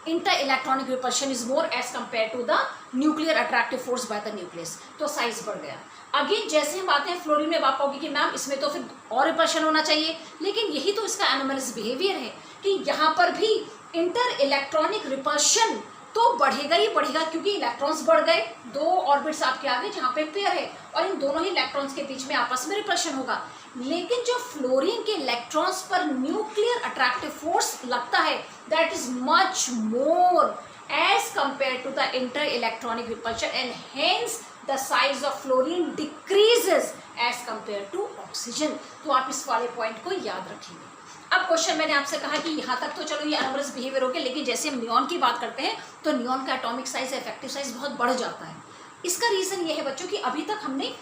inter electronic repulsion is more as compare to the nuclear attractive force by the nucleus, तो साइज बढ़ गया। अगेन जैसे हम आते हैं फ्लोरीन में, आप कहोगे कि मैम इसमें तो फिर और रिपल्शन होना चाहिए, लेकिन यही तो इसका एनोमलस बिहेवियर है कि यहाँ पर भी इंटर इलेक्ट्रॉनिक रिपल्शन तो बढ़ेगा ही बढ़ेगा, क्योंकि इलेक्ट्रॉन्स बढ़ गए, दो ऑर्बिट्स आपके आगे जहाँ पे पेयर है और इन दोनों ही इलेक्ट्रॉन्स के बीच में आपस में रिपल्शन होगा। लेकिन जो फ्लोरीन के इलेक्ट्रॉन्स पर न्यूक्लियर अट्रैक्टिव फोर्स लगता है that is much more as compared to the inter-electronic repulsion, and hence the size of fluorine decreases as compared to oxygen। तो आप इस वाले पॉइंट को याद रखेंगे। अब क्वेश्चन मैंने आपसे कहा कि यहाँ तक तो चलो ये एनोमलस बिहेवियर हो गया, लेकिन जैसे हम नियॉन की बात करते हैं तो नियॉन का एटॉमिक साइज, इफेक्टिव साइज बहुत बढ़ जाता है। इसका रीज़न ये है बच्चों कि अभी तक हमने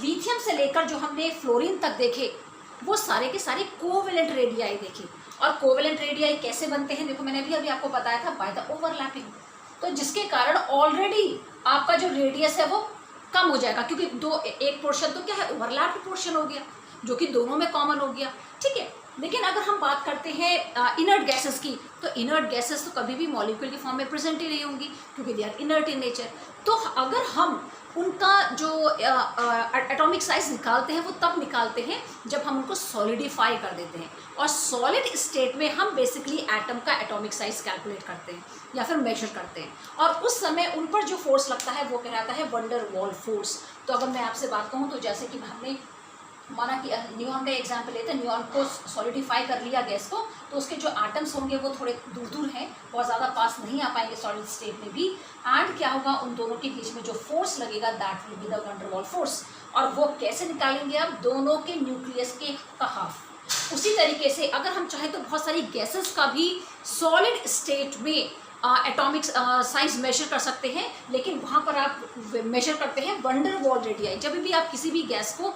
लिथियम से लेकर जो हमने फ्लोरीन तक देखे वो सारे के सारे कोवेलेंट रेडियाई देखे। और कोवेलेंट रेडियाई कैसे बनते हैं, देखो मैंने अभी आपको बताया था, बाय द ओवरलैपिंग। तो जिसके कारण ऑलरेडी आपका जो रेडियस है वो कम हो जाएगा, क्योंकि एक पोर्शन तो क्या है, ओवरलैप्ड पोर्शन हो गया जो कि दोनों में कॉमन हो गया, ठीक है। लेकिन अगर हम बात करते हैं इनर्ट गैसेस की, तो इनर्ट गैसेस तो कभी भी मॉलिक्यूल की फॉर्म में प्रेजेंट ही नहीं होंगी, क्योंकि they are inert in nature. तो अगर हम उनका जो एटॉमिक साइज निकालते हैं वो तब निकालते हैं जब हम उनको सॉलिडिफाई कर देते हैं, और सॉलिड स्टेट में हम बेसिकली एटम का एटॉमिक साइज कैलकुलेट करते हैं या फिर मेजर करते हैं, और उस समय उन पर जो फोर्स लगता है वो कहलाता है वंडर वॉल फोर्स। तो अगर मैं आपसे बात कहूँ तो जैसे कि हमने माना कि नियॉन का एग्जाम्पल लेते हैं, नियॉन को सॉलिडिफाई कर लिया गैस को, तो उसके जो एटम्स होंगे वो थोड़े दूर दूर हैं, बहुत ज़्यादा पास नहीं आ पाएंगे सॉलिड स्टेट में भी, एंड क्या होगा, उन दोनों के बीच में जो फोर्स लगेगा that will be the wonder wall force. और वो कैसे निकालेंगे आप, दोनों के न्यूक्लियस के का हाफ। उसी तरीके से अगर हम चाहें तो बहुत सारी गैसेस का भी सॉलिड स्टेट में एटॉमिक साइज मेजर कर सकते हैं, लेकिन वहाँ पर आप मेजर करते हैं वंडर वॉल रेडियाई। जब भी आप किसी भी गैस को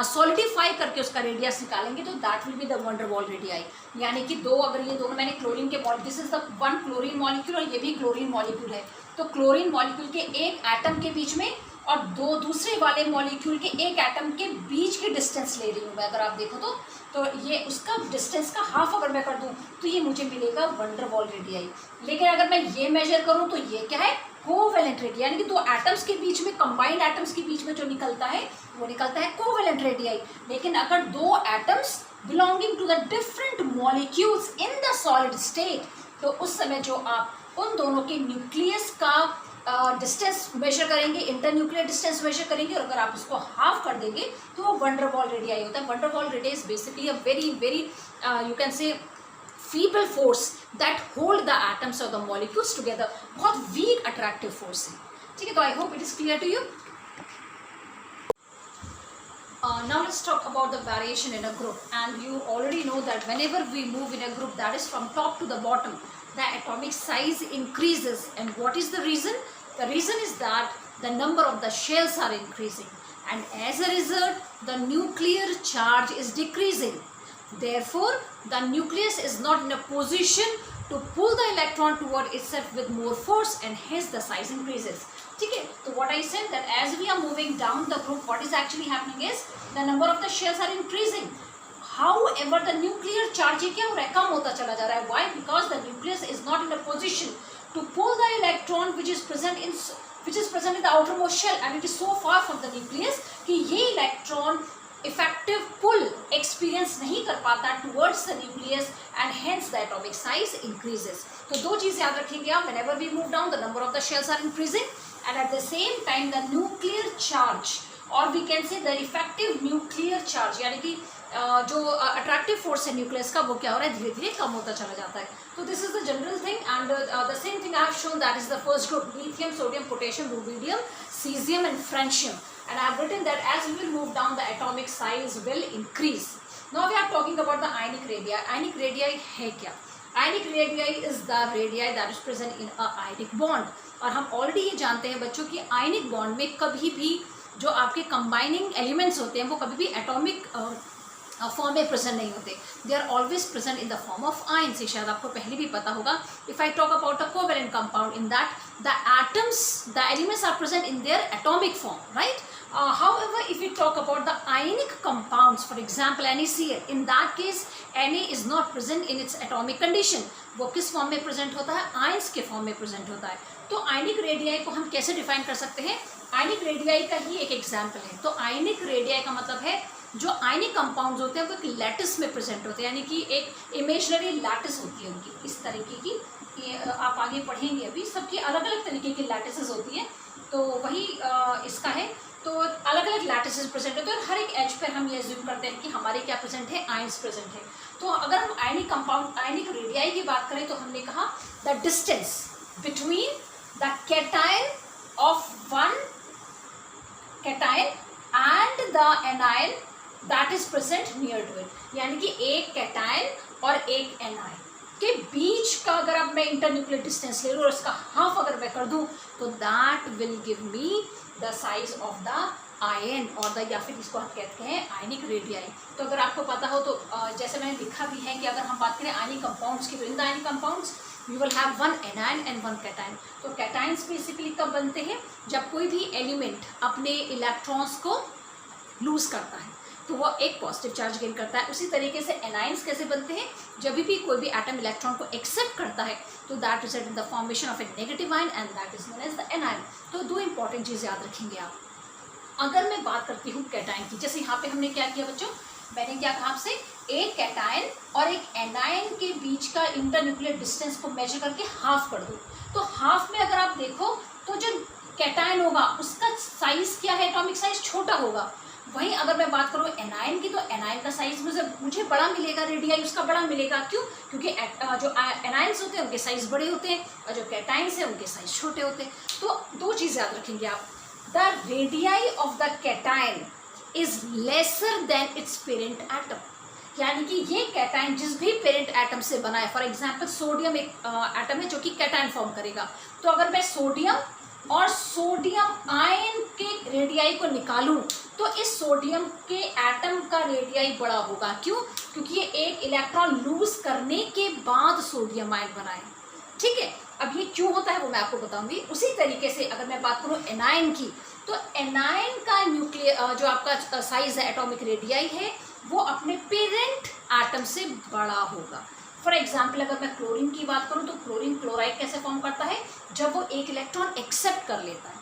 सॉलिडिफाई करके उसका रेडियस निकालेंगे तो that will be the wonder Waals radii. यानी कि दो, अगर ये दोनों, मैंने क्लोरीन के this is the one chlorine molecule और ये भी क्लोरीन मॉलिक्यूल है, तो क्लोरीन मॉलिक्यूल के एक एटम के बीच में और दो दूसरे वाले मॉलिक्यूल के एक एटम के बीच की डिस्टेंस ले रही हूँ मैं, अगर आप देखो तो ये उसका डिस्टेंस का हाफ अगर मैं कर दूँ तो ये मुझे मिलेगा वंडर वॉल रेडियाई। लेकिन अगर मैं ये मेजर करूँ तो ये क्या है, कोवेलेंट रेडियाई, यानी कि दो एटम्स के बीच में, कंबाइंड एटम्स के बीच में जो निकलता है वो निकलता है कोवेलेंट रेडियाई। लेकिन अगर दो atoms belonging to the different molecules in the solid state, तो उस समय जो आप उन दोनों के न्यूक्लियस का डिस्टेंस मेजर करेंगे, इंटर न्यूक्लियर डिस्टेंस मेजर करेंगे, और अगर आप उसको हाफ कर देंगे तो वो वंडर वॉल रेडियाई होता है। Van der Waals radii is basically a very very you can say feeble force that hold the atoms और द मॉलिक्यूल्स टुगेदर। बहुत वीक अट्रैक्टिव फोर्स है, ठीक है। तो I hope it is clear to you. Now let's talk about the variation in a group, and you already know that whenever we move in a group, that is from top to the bottom, the atomic size increases. And what is the reason? The reason is that the number of the shells are increasing, and as a result the nuclear charge is decreasing. Therefore the nucleus is not in a position to pull the electron toward itself with more force, and hence the size increases, ठीक है। तो what I said that as we are moving down the group, what is actually happening is the number of the shells are increasing. However, the nuclear charge क्या हो रहा है, कम होता चला जा रहा है। Why? Because the nucleus is not in a position to pull the electron which is present in the outermost shell, and it is so far from the nucleus कि ये इलेक्ट्रॉन इफेक्टिव पुल एक्सपीरियंस नहीं कर पाता towards the nucleus, and hence the atomic size increases. तो दो चीज़ याद रखेंगे आप, whenever we move down the number of the shells are increasing, and at the same time the nuclear charge, or we can say the effective nuclear charge, यानी कि जो attractive force है nucleus का वो क्या हो रहा है, धीरे धीरे कम होता चला जाता है। तो this is the general thing, and the same thing I have shown, that is the first group, lithium, sodium, potassium, rubidium, caesium and francium, and I have written that as we will move down the atomic size will increase. Now we are talking about the ionic radii. Ionic radii है क्या? Ionic radii is the radii that is present in a ionic bond. और हम already ये जानते हैं बच्चों कि ionic bond में कभी भी जो आपके कंबाइनिंग एलिमेंट्स होते हैं वो कभी भी एटॉमिक फॉर्म में प्रेजेंट नहीं होते, they are always present in the form of ions. ये शायद आपको पहले भी पता होगा। If I talk about a covalent compound, in that the atoms, the elements are present in their atomic form, right? However, if we talk about the ionic compounds, for example NaCl, in that case Na is not present in its atomic condition. वो किस form में present होता है? Ions के form में present होता है। तो आयनिक रेडियाई को हम कैसे डिफाइन कर सकते हैं? आयनिक रेडियाई का ही एक एग्जाम्पल है। तो आयनिक रेडियाई का मतलब है जो आयनिक कंपाउंड्स होते हैं वो एक लैटिस में प्रेजेंट होते हैं, यानी कि एक इमेजनरी लैटिस होती है उनकी, इस तरीके की। ये आप आगे पढ़ेंगे, अभी सबकी अलग अलग तरीके की लैटिसेस होती है, तो वही इसका है। तो अलग अलग लैटिसेस प्रेजेंट होते हैं और हर एक एज पर हम ये अज्यूम करते हैं कि हमारे क्या प्रेजेंट है? आयंस प्रेजेंट है। तो अगर हम आयनिक कंपाउंड, आयनिक रेडियाई की बात करें तो हमने कहा the distance between the cation of one cation and the anion that is present near to it, यानी कि एक कैटायन और एक एनायन के बीच का अगर अब मैं इंटरन्यूक्लियर डिस्टेंस ले लूँ और इसका हाफ अगर मैं कर दूँ तो that will give me the size of the ion, और द, या फिर इसको हम कहते हैं आयनिक रेडियाई। तो अगर आपको पता हो तो जैसे मैंने लिखा भी है कि अगर हम बात करें आयनिक कंपाउंड्स की, तो in the ionic compounds you will have one anion and one cation. तो कैटायंस बेसिकली कब बनते हैं? जब कोई भी एलिमेंट अपने इलेक्ट्रॉन्स को लूज करता है तो वो एक पॉजिटिव चार्ज गेन करता है। उसी तरीके से एनायंस कैसे बनते हैं? जब भी कोई भी एटम इलेक्ट्रॉन को एक्सेप्ट करता है तो that result in the formation of a negative ion and that is known as the anion. तो दो इंपॉर्टेंट चीज़ याद रखेंगे आप। अगर मैं बात करती हूँ कैटायन की, जैसे यहाँ पे हमने क्या किया बच्चों, मैंने क्या कहा आपसे, एक कैटायन और एक एनायन के बीच का इंटरन्यूक्लियर डिस्टेंस को मेजर करके हाफ कर दो। तो हाफ में अगर आप देखो तो जो कैटायन होगा उसका साइज क्या है? एटॉमिक साइज छोटा होगा। वहीं अगर मैं बात करूँ एनायन की, तो एनायन का साइज मुझे बड़ा मिलेगा, रेडियाई उसका बड़ा मिलेगा। क्यों? क्योंकि जो एनायंस होते हैं उनके साइज बड़े होते हैं और जो कैटायंस हैं उनके साइज छोटे होते हैं। तो दो चीज़ याद रखेंगे आप, the radii of the cation is lesser than its parent atom, यानी कि ये कैटायन जिस भी पेरेंट एटम से बना है, फॉर एग्जाम्पल सोडियम एक एटम है जो कि कैटायन फॉर्म करेगा, तो अगर मैं सोडियम और सोडियम आयन के रेडियाई को निकालूं तो इस सोडियम के एटम का रेडियाई बड़ा होगा। क्यों? क्योंकि ये एक इलेक्ट्रॉन लूज करने के बाद सोडियम आयन बना है। ठीक है, अब ये क्यों होता है वो मैं आपको बताऊंगी। उसी तरीके से अगर मैं बात करूं एनायन की, तो एनायन का न्यूक्लियर जो आपका साइज है, एटॉमिक रेडियाई है, वो अपने पेरेंट एटम से बड़ा होगा। फॉर एग्जाम्पल अगर मैं क्लोरीन की बात करूं तो क्लोरीन क्लोराइड कैसे फॉर्म करता है? जब वो एक इलेक्ट्रॉन एक्सेप्ट कर लेता है।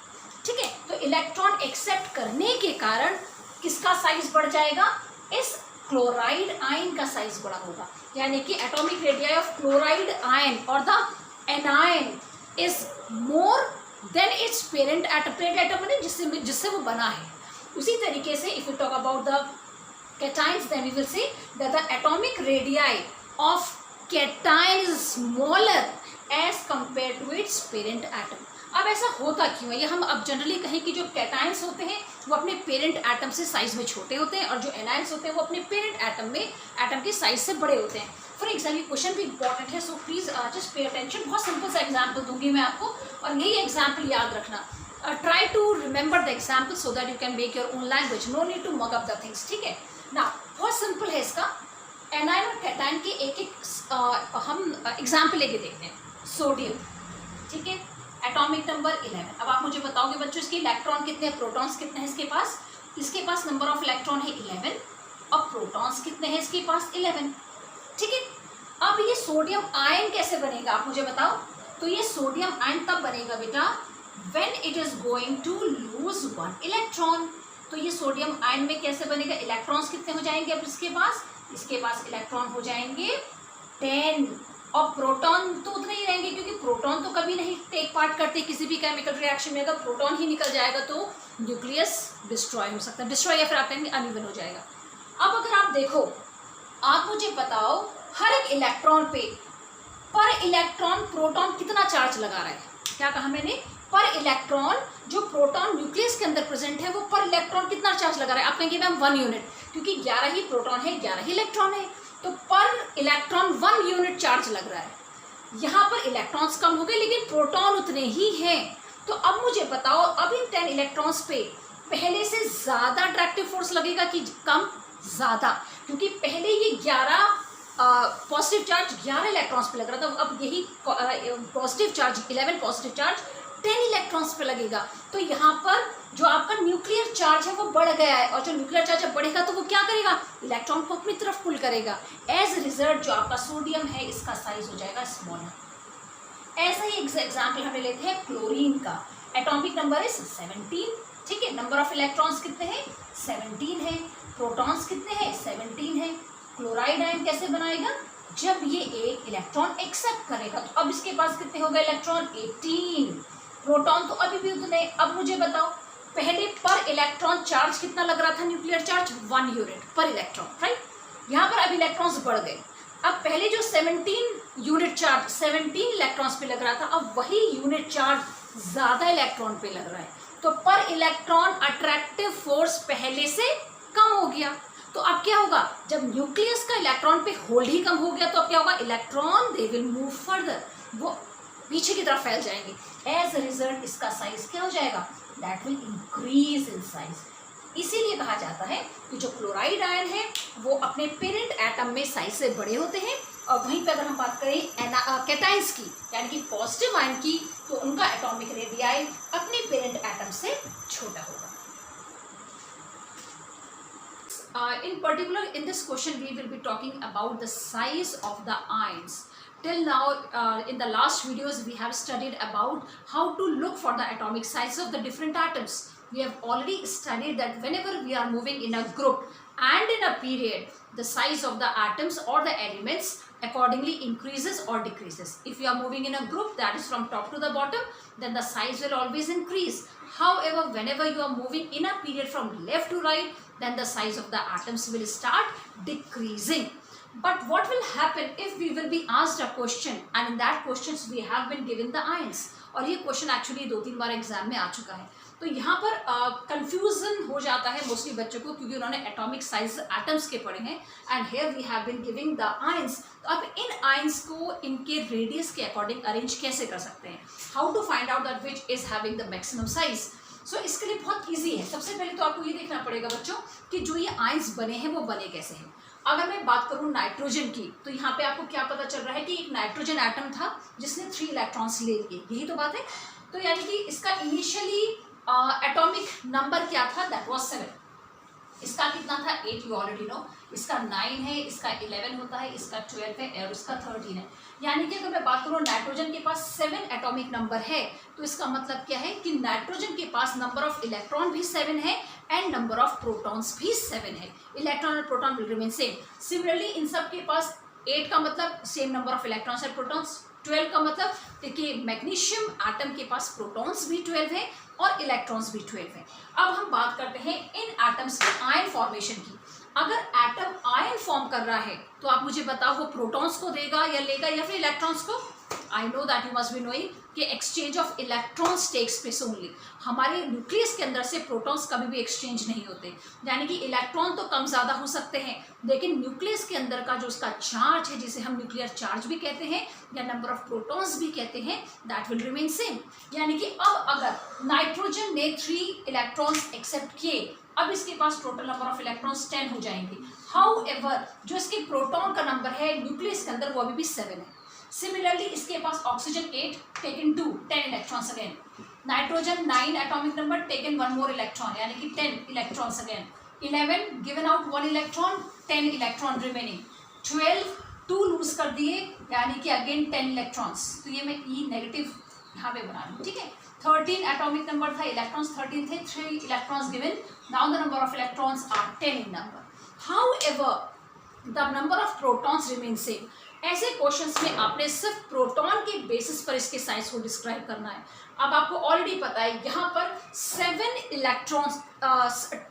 ठीक है, तो इलेक्ट्रॉन एक्सेप्ट करने के कारण किसका साइज बढ़ जाएगा? इस क्लोराइड आयन का साइज बड़ा होगा, यानी कि atomic radii of chloride ion और the anion is more than its parent atom. Parent atom माने जिससे वो बना है। उसी तरीके से if you talk about the cations then we will see that the atomic radii of cation is smaller as compare to its parent atom. अब ऐसा होता क्यों है? ये हम अब जनरली कहें कि जो कैटायंस होते हैं वो अपने पेरेंट एटम से साइज में छोटे होते हैं और जो एनायंस होते हैं वो अपने पेरेंट एटम के साइज से बड़े होते हैं। फॉर एग्जाम्पल क्वेश्चन भी इंपॉर्टेंट है, so please just pay attention. बहुत सिंपल सा एग्जाम्पल दूंगी मैं आपको और यही एग्जाम्पल याद रखना। Try to remember the example so that you can make your own language, no need to mug up the things. ठीक है ना, बहुत सिंपल है इसका। एनायन और कैटायन के एक हम एग्जाम्पल लेके देखते हैं। सोडियम, ठीक है, एटॉमिक नंबर 11। अब आप मुझे बताओगे बच्चों इसके इलेक्ट्रॉन कितने हैं, प्रोटॉन्स कितने हैं इसके पास? इसके पास नंबर ऑफ इलेक्ट्रॉन है 11 और प्रोटॉन्स कितने हैं इसके पास? 11। ठीक है, अब ये सोडियम आयन कैसे बनेगा आप मुझे बताओ। तो ये सोडियम आयन तब बनेगा बेटा when it is going to lose 1 electron. तो ये सोडियम आयन में कैसे बनेगा? इलेक्ट्रॉन्स कितने हो जाएंगे अब इसके पास इलेक्ट्रॉन हो जाएंगे 10 और प्रोटॉन तो उतने ही रहेंगे क्योंकि प्रोटॉन तो कभी नहीं टेक पार्ट करते किसी भी केमिकल रिएक्शन में। अगर प्रोटॉन ही निकल जाएगा तो न्यूक्लियस डिस्ट्रॉय हो सकता है, डिस्ट्रॉय या फिर आप कहेंगे अनइवन हो जाएगा। अब अगर आप देखो, आप मुझे बताओ हर एक इलेक्ट्रॉन पे पर इलेक्ट्रॉन प्रोटॉन कितना चार्ज लगा रहा है? क्या कहा मैंने? पर इलेक्ट्रॉन जो प्रोटॉन न्यूक्लियस के अंदर प्रेजेंट है वो पर इलेक्ट्रॉन कितना चार्ज लगा रहा है? आप कहेंगे मैम 1 यूनिट, क्योंकि 11 ही प्रोटॉन है 11 ही इलेक्ट्रॉन है। तो तो पर इलेक्ट्रॉन 1 यूनिट चार्ज लग रहा है। यहाँ पर इलेक्ट्रॉन्स कम हो गए लेकिन प्रोटॉन उतने ही हैं। तो अब मुझे बताओ, अब इन 10 इलेक्ट्रॉन्स पे पहले से ज़्यादा अट्रैक्टिव फोर्स लगेगा कि कम? ज़्यादा, क्योंकि पहले ये 11 पॉजिटिव चार्ज 11 इलेक्ट्रॉन्स पे लग रहा था, अब यही positive charge 11 positive charge 10 electrons पे लगेगा। तो यहाँ पर जो आपका न्यूक्लियर चार्ज है वो बढ़ गया है, और जो न्यूक्लियर चार्ज जब बढ़ेगा तो वो क्या करेगा? इलेक्ट्रॉन को अपनी तरफ पुल करेगा। एज रिजल्ट जो आपका सोडियम है इसका साइज हो जाएगा स्मॉलर। ऐसा ही एग्जाम्पल हमें लेते हैं क्लोरीन का। एटॉमिक नंबर इज 17, ठीक है। नंबर ऑफ इलेक्ट्रॉन्स कितने हैं? 17 है। प्रोटॉन्स कितने हैं? 17 है। क्लोराइड आयन कैसे बनाएगा? जब ये एक इलेक्ट्रॉन एक्सेप्ट करेगा। तो अब इसके पास कितने हो गए इलेक्ट्रॉन? 18। प्रोटॉन तो अभी भी उतने। अब मुझे बताओ, पहले पर इलेक्ट्रॉन चार्ज कितना लग रहा था? न्यूक्लियर चार्ज 1 यूनिट पर इलेक्ट्रॉन, राइट। यहाँ पर अब इलेक्ट्रॉन्स बढ़ गए। अब पहले जो 17 यूनिट चार्ज 17 इलेक्ट्रॉन्स पे लग रहा था, अब वही यूनिट चार्ज ज़्यादा इलेक्ट्रॉन पे लग रहा है। तो पर इलेक्ट्रॉन अट्रैक्टिव फोर्स पहले से कम हो गया। तो अब क्या होगा? जब न्यूक्लियस का इलेक्ट्रॉन पे होल्ड ही कम हो गया तो अब क्या होगा? Electron they will move further, वो पीछे की तरफ फैल जाएंगे। एज अ रिजल्ट इसका साइज क्या हो जाएगा? That will increase in size. इसीलिए कहा जाता है कि जो क्लोराइड आयन है वो अपने पेरेंट एटम में साइज से बड़े होते हैं, और वहीं पर अगर हम बात करें कैटाइंस की, यानी कि पॉजिटिव आयन की, तो उनका एटॉमिक रेडियाई अपने पेरेंट एटम से छोटा होगा। In particular, in this question, we will be talking about the size of the ions. Till now, in the last videos, we have studied about how to look for the atomic size of the different atoms. We have already studied that whenever we are moving in a group and in a period, the size of the atoms or the elements accordingly increases or decreases. If you are moving in a group that is from top to the bottom, then the size will always increase. However, whenever you are moving in a period from left to right, then the size of the atoms will start decreasing. But what will happen if we will be asked a question and in that questions we have been given the ions? और ये question actually 2-3 बार exam में आ चुका है। तो यहाँ पर confusion हो जाता है मोस्टली बच्चों को, क्योंकि उन्होंने एटॉमिक साइज एटम्स के पढ़े हैं and here we have been giving the ions. तो अब इन आयंस को इनके रेडियस के अकॉर्डिंग अरेंज कैसे कर सकते हैं? How to find out that which is having the maximum size? So इसके लिए बहुत ईजी है। सबसे पहले तो आपको ये देखना पड़ेगा बच्चों कि जो ये आयंस बने हैं वो बने कैसे हैं। अगर मैं बात करूँ नाइट्रोजन की, तो यहाँ पे आपको क्या पता चल रहा है कि एक नाइट्रोजन एटम था जिसने 3 इलेक्ट्रॉन्स ले लिए, यही तो बात है। तो यानी कि इसका इनिशियली एटॉमिक नंबर क्या था? That was 7। इसका कितना था? 8, यू ऑलरेडी नो। इसका 9 है, इसका 11 होता है, इसका 12 है और इसका 13 है। यानी कि अगर मैं बात करूँ नाइट्रोजन के पास 7 एटॉमिक नंबर है, तो इसका मतलब क्या है कि नाइट्रोजन के पास नंबर ऑफ इलेक्ट्रॉन भी 7 है एंड नंबर ऑफ प्रोटॉन्स भी 7 है। इलेक्ट्रॉन और proton will remain same. Similarly in सब के पास 8 का मतलब same number of electrons and protons, 12 का मतलब देखिए मैग्नीशियम एटम के पास प्रोटॉन्स भी 12 है और इलेक्ट्रॉन्स भी 12 है। अब हम बात करते हैं इन एटम्स के आयन फॉर्मेशन की। अगर एटम आयन फॉर्म कर रहा है तो आप मुझे बताओ वो प्रोटॉन्स को देगा या लेगा या फिर इलेक्ट्रॉन्स को? I know that you must be knowing कि exchange of electrons takes place only. हमारे न्यूक्लियस के अंदर से प्रोटॉन्स कभी भी एक्सचेंज नहीं होते, यानी कि इलेक्ट्रॉन तो कम ज़्यादा हो सकते हैं लेकिन न्यूक्लियस के अंदर का जो उसका चार्ज है, जिसे हम न्यूक्लियर चार्ज भी कहते हैं या नंबर ऑफ प्रोटॉन्स भी कहते हैं, दैट विल रिमेन सेम। यानी कि अब अगर नाइट्रोजन ने 3 इलेक्ट्रॉन्स एक्सेप्ट किए, अब इसके पास टोटल नंबर ऑफ इलेक्ट्रॉन्स 10 हो जाएंगे। हाउएवर जो इसके प्रोटॉन का नंबर है न्यूक्लियस के अंदर वो अभी भी 7 है। सिमिलरली इसके पास oxygen 8 taken 2 10 electrons again, nitrogen 9 atomic number taken 1 more electron यानी कि 10 electrons again, 11 given out 1 electron 10 electron remaining, 12 2 lose कर दिए यानी कि अगेन 10 इलेक्ट्रॉन्स। तो ये मैं ई नेगेटिव यहाँ पे बना लूँ, ठीक है। 13 एटॉमिक नंबर था, इलेक्ट्रॉन्स 13 थे, 3 electrons given, now the number of electrons are 10 in number. However the number of protons remain same. ऐसे क्वेश्चंस में आपने सिर्फ प्रोटॉन के बेसिस पर इसके साइज को डिस्क्राइब करना है। अब आपको ऑलरेडी पता है यहाँ पर 7 इलेक्ट्रॉन्स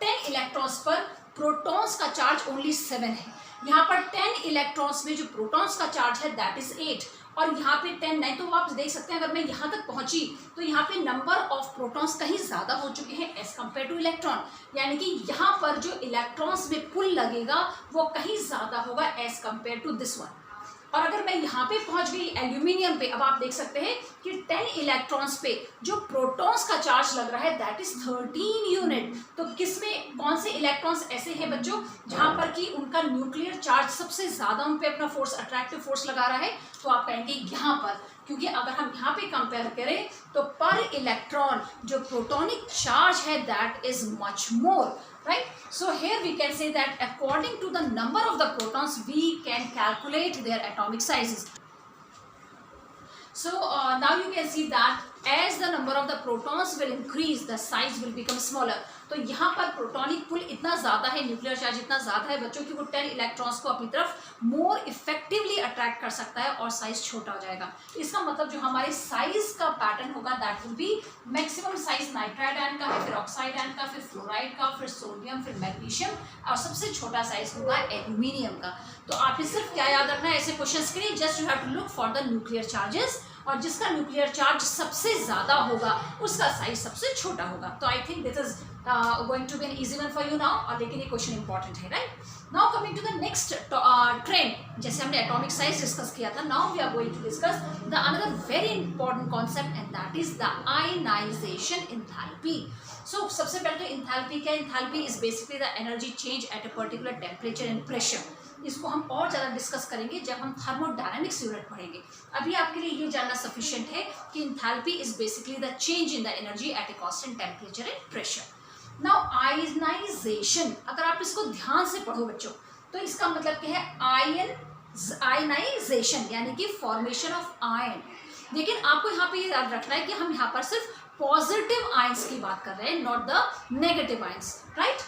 10 इलेक्ट्रॉन्स पर प्रोटॉन्स का चार्ज ओनली 7 है। यहाँ पर 10 इलेक्ट्रॉन्स में जो प्रोटॉन्स का चार्ज है दैट इज 8 और यहाँ पे 10 नहीं, तो आप देख सकते हैं अगर मैं यहाँ तक पहुंची तो यहाँ पे नंबर ऑफ प्रोटॉन्स कहीं ज़्यादा हो चुके हैं एज कम्पेयर टू इलेक्ट्रॉन, यानी कि यहाँ पर जो इलेक्ट्रॉन्स में पुल लगेगा वो कहीं ज़्यादा होगा as compare to this one. और अगर मैं यहाँ पे पहुंच गई एल्यूमिनियम पे, अब आप देख सकते हैं कि 10 इलेक्ट्रॉन्स पे जो प्रोटॉन्स का चार्ज लग रहा है दैट इज 13 यूनिट। तो किसमें कौन से इलेक्ट्रॉन्स ऐसे हैं बच्चों जहां पर कि उनका न्यूक्लियर चार्ज सबसे ज्यादा उन पे अपना फोर्स, अट्रैक्टिव फोर्स लगा रहा है? तो आप कहेंगे यहाँ पर, क्योंकि अगर हम यहाँ पे कंपेयर करें तो पर इलेक्ट्रॉन जो प्रोटॉनिक चार्ज है that is much more, right? So here we can say that according to the number of the protons we can calculate their atomic sizes. So now you can see that as the number of the protons will increase, the size will become smaller. तो यहाँ पर प्रोटॉनिक पुल इतना ज़्यादा है, nuclear charge इतना ज़्यादा है बच्चों कि वो 10 इलेक्ट्रॉन्स को अपनी तरफ मोर इफेक्टिवली अट्रैक्ट कर सकता है और साइज छोटा हो जाएगा। इसका मतलब जो हमारे साइज का पैटर्न होगा that will B maximum size nitride ion का है, फिर ऑक्साइड आयन का, फिर फ्लोराइड का, फिर सोडियम, फिर मैग्नीशियम, और सबसे छोटा साइज होगा एल्यूमिनियम का। तो आपने सिर्फ क्या याद रखना है ऐसे क्वेश्चंस के लिए, just you have to look for the nuclear charges, और जिसका न्यूक्लियर चार्ज सबसे ज़्यादा होगा उसका साइज सबसे छोटा होगा। तो I think this is going to be an easy one for you now, और लेकिन ये क्वेश्चन इंपॉर्टेंट है, right? Now coming to the next trend, जैसे हमने एटॉमिक साइज डिस्कस किया था, now we are going to discuss the another very important concept and that is the ionization enthalpy. So सबसे पहले तो एंथैल्पी क्या है? Enthalpy is basically the energy change at a particular temperature and pressure. इसको हम और ज़्यादा discuss करेंगे जब हम थर्मोडायनामिक्स यूनिट पढ़ेंगे। अभी आपके लिए ये जानना सफिशिएंट है कि enthalpy is basically the change in the energy at a constant temperature and pressure. Now ionization, अगर आप इसको ध्यान से पढ़ो बच्चों तो इसका मतलब क्या है? आयनाइजेशन यानी कि फॉर्मेशन ऑफ आयन। लेकिन आपको यहाँ पे याद रखना है कि हम यहाँ पर सिर्फ पॉजिटिव आयंस की बात कर रहे हैं, not the negative ions, right?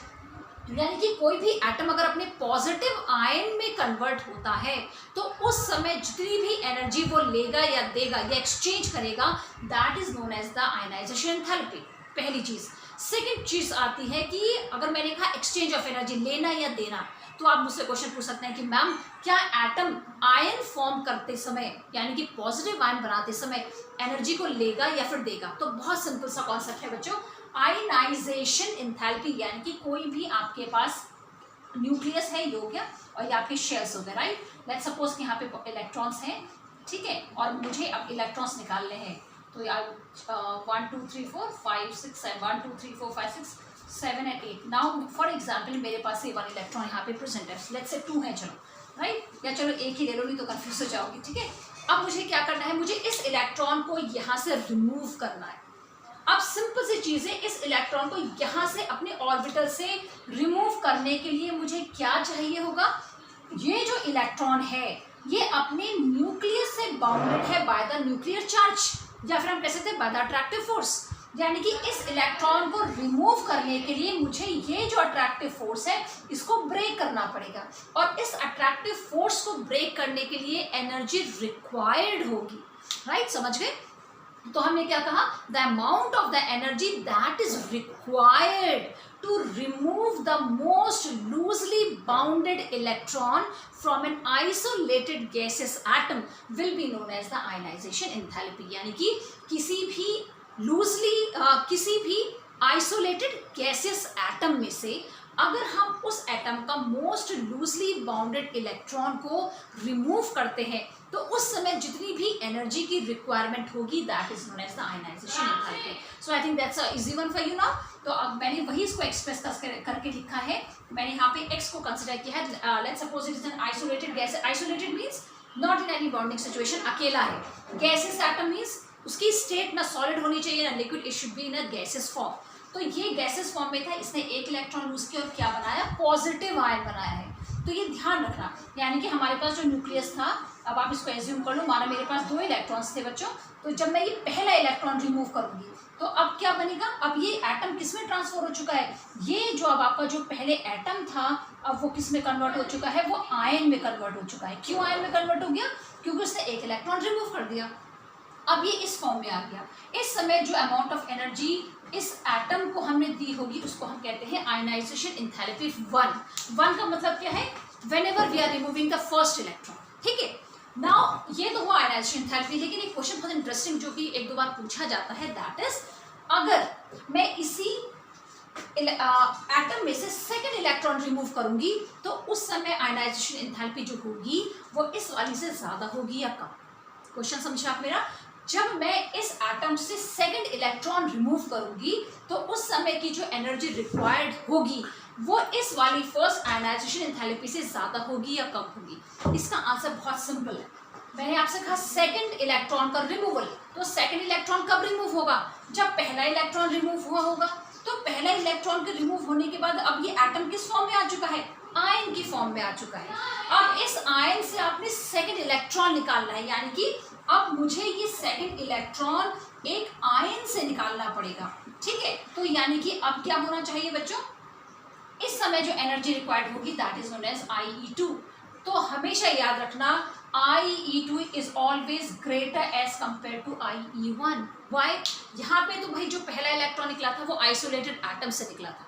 यानी कि कोई भी एटम अगर अपने पॉजिटिव आयन में कन्वर्ट होता है तो उस समय जितनी भी एनर्जी वो लेगा या देगा या एक्सचेंज करेगा that is known as the ionization enthalpy, पहली चीज। सेकंड चीज आती है कि अगर मैंने कहा एक्सचेंज ऑफ एनर्जी, लेना या देना, तो आप मुझसे क्वेश्चन पूछ सकते हैं कि मैम क्या एटम आयन फॉर्म करते समय यानी कि पॉजिटिव आयन बनाते समय एनर्जी को लेगा या फिर देगा? तो बहुत सिंपल सा कॉन्सेप्ट है बच्चों, आयनाइजेशन एंथैल्पी यानी कि कोई भी आपके पास न्यूक्लियस है, ये हो गया, और ये आपके शेल्स हो गए, राइट? लेट्स सपोज कि यहाँ पे इलेक्ट्रॉन्स हैं, ठीक है, और मुझे अब इलेक्ट्रॉन्स निकालने हैं। तो यार 1 2 3 4 5 6 7 1 2 3 4 5 6 7 and 8। नाउ फॉर एग्जाम्पल मेरे पास ये 1 इलेक्ट्रॉन यहाँ पे प्रेजेंट है, लेट्स से 2 है, चलो, राइट? या चलो एक ही ले लो, नहीं तो कंफ्यूज हो जाओगी, ठीक है? अब मुझे क्या करना है? मुझे इस इलेक्ट्रॉन को यहाँ से रिमूव करना है। अब सिंपल सी चीज़ है, इस इलेक्ट्रॉन को यहाँ से अपने ऑर्बिटल से रिमूव करने के लिए मुझे क्या चाहिए होगा? ये जो इलेक्ट्रॉन है ये अपने न्यूक्लियस से बाउंडेड है बाय द न्यूक्लियर चार्ज, या फिर हम कह सकते हैं बाय द अट्रैक्टिव फोर्स। यानी कि इस इलेक्ट्रॉन को रिमूव करने के लिए मुझे ये जो अट्रैक्टिव फोर्स है इसको ब्रेक करना पड़ेगा, और इस अट्रैक्टिव फोर्स को ब्रेक करने के लिए एनर्जी रिक्वायर्ड होगी, राइट? समझ गए? तो हमने क्या कहा? The amount of the energy that is required to remove the most loosely bounded electron from an isolated gases atom will be known as the ionization enthalpy. यानी कि किसी भी आइसोलेटेड गैसेस एटम में से अगर हम उस एटम का मोस्ट लूजली बाउंडेड इलेक्ट्रॉन को रिमूव करते हैं तो उस समय जितनी भी एनर्जी की रिक्वायरमेंट होगी that is known as the ionization enthalpy. So I think that's a easy one for you now. तो अब मैंने वही इसको एक्सप्रेस करके लिखा है, मैंने यहाँ पे x को कंसिडर किया है। Let's suppose it is an isolated gas. Isolated means not in any bonding situation, अकेला है। गैसेस एटम मीन्स उसकी स्टेट ना सॉलिड होनी चाहिए ना liquid, it should be in a gases form. तो ये गैसेस फॉर्म में था, इसने एक इलेक्ट्रॉन लूज किया और क्या बनाया? पॉजिटिव आयन बनाया है। तो ये ध्यान रखना, यानी कि हमारे पास जो न्यूक्लियस था, अब आप इसको एज्यूम कर लो, माना मेरे पास 2 इलेक्ट्रॉन्स थे बच्चों, तो जब मैं ये पहला इलेक्ट्रॉन रिमूव करूंगी तो अब क्या बनेगा? अब ये एटम किस में ट्रांसफर हो चुका है? ये जो अब आपका जो पहले एटम था अब वो किस में कन्वर्ट हो चुका है? वो आयन में कन्वर्ट हो चुका है। क्यों आयन में कन्वर्ट हो गया? क्योंकि उसने एक इलेक्ट्रॉन रिमूव कर दिया। अब ये इस फॉर्म में आ गया। इस समय जो अमाउंट ऑफ एनर्जी इस एटम को हमने दी होगी उसको हम कहते हैं आयनाइजेशन एंथैल्पी 1। 1 का मतलब क्या है? Whenever we are removing the first electron, ठीक है? नाउ ये तो हुआ आयनाइजेशन एंथैल्पी, लेकिन एक क्वेश्चन बहुत इंटरेस्टिंग जो कि एक दो बार पूछा जाता है, दैट इज अगर मैं इसी एटम में से सेकंड इलेक्ट्रॉन रिमूव करूंगी तो उस समय आयनाइजेशन एंथैल्पी जो होगी वो इस वाली से ज्यादा होगी या कम। क्वेश्चन समझे आप मेरा? जब मैं इस एटम से सेकंड इलेक्ट्रॉन रिमूव करूंगी तो उस समय की जो एनर्जी रिक्वायर्ड होगी वो इस वाली फर्स्ट आयनाइजेशन एंथैल्पी से ज्यादा होगी या कम होगी। इसका आंसर बहुत सिंपल है। मैंने आपसे कहा सेकंड इलेक्ट्रॉन का रिमूवल, तो सेकंड इलेक्ट्रॉन कब रिमूव होगा? जब पहला इलेक्ट्रॉन रिमूव हुआ होगा। तो पहला इलेक्ट्रॉन के रिमूव होने के बाद अब ये एटम किस फॉर्म में आ चुका है? आयन की फॉर्म में आ चुका है। अब इस आयन से आपने सेकंड इलेक्ट्रॉन निकालना है, यानी कि अब मुझे ये सेकंड इलेक्ट्रॉन एक आयन से निकालना पड़ेगा, ठीक है। तो यानी कि अब क्या होना चाहिए बच्चों? इस समय जो एनर्जी रिक्वायर्ड होगी that is known as IE2। तो हमेशा याद रखना IE2 is always greater as compare to IE1। Why? यहाँ पे तो भाई जो पहला इलेक्ट्रॉन निकला था वो आइसोलेटेड एटम से निकला था,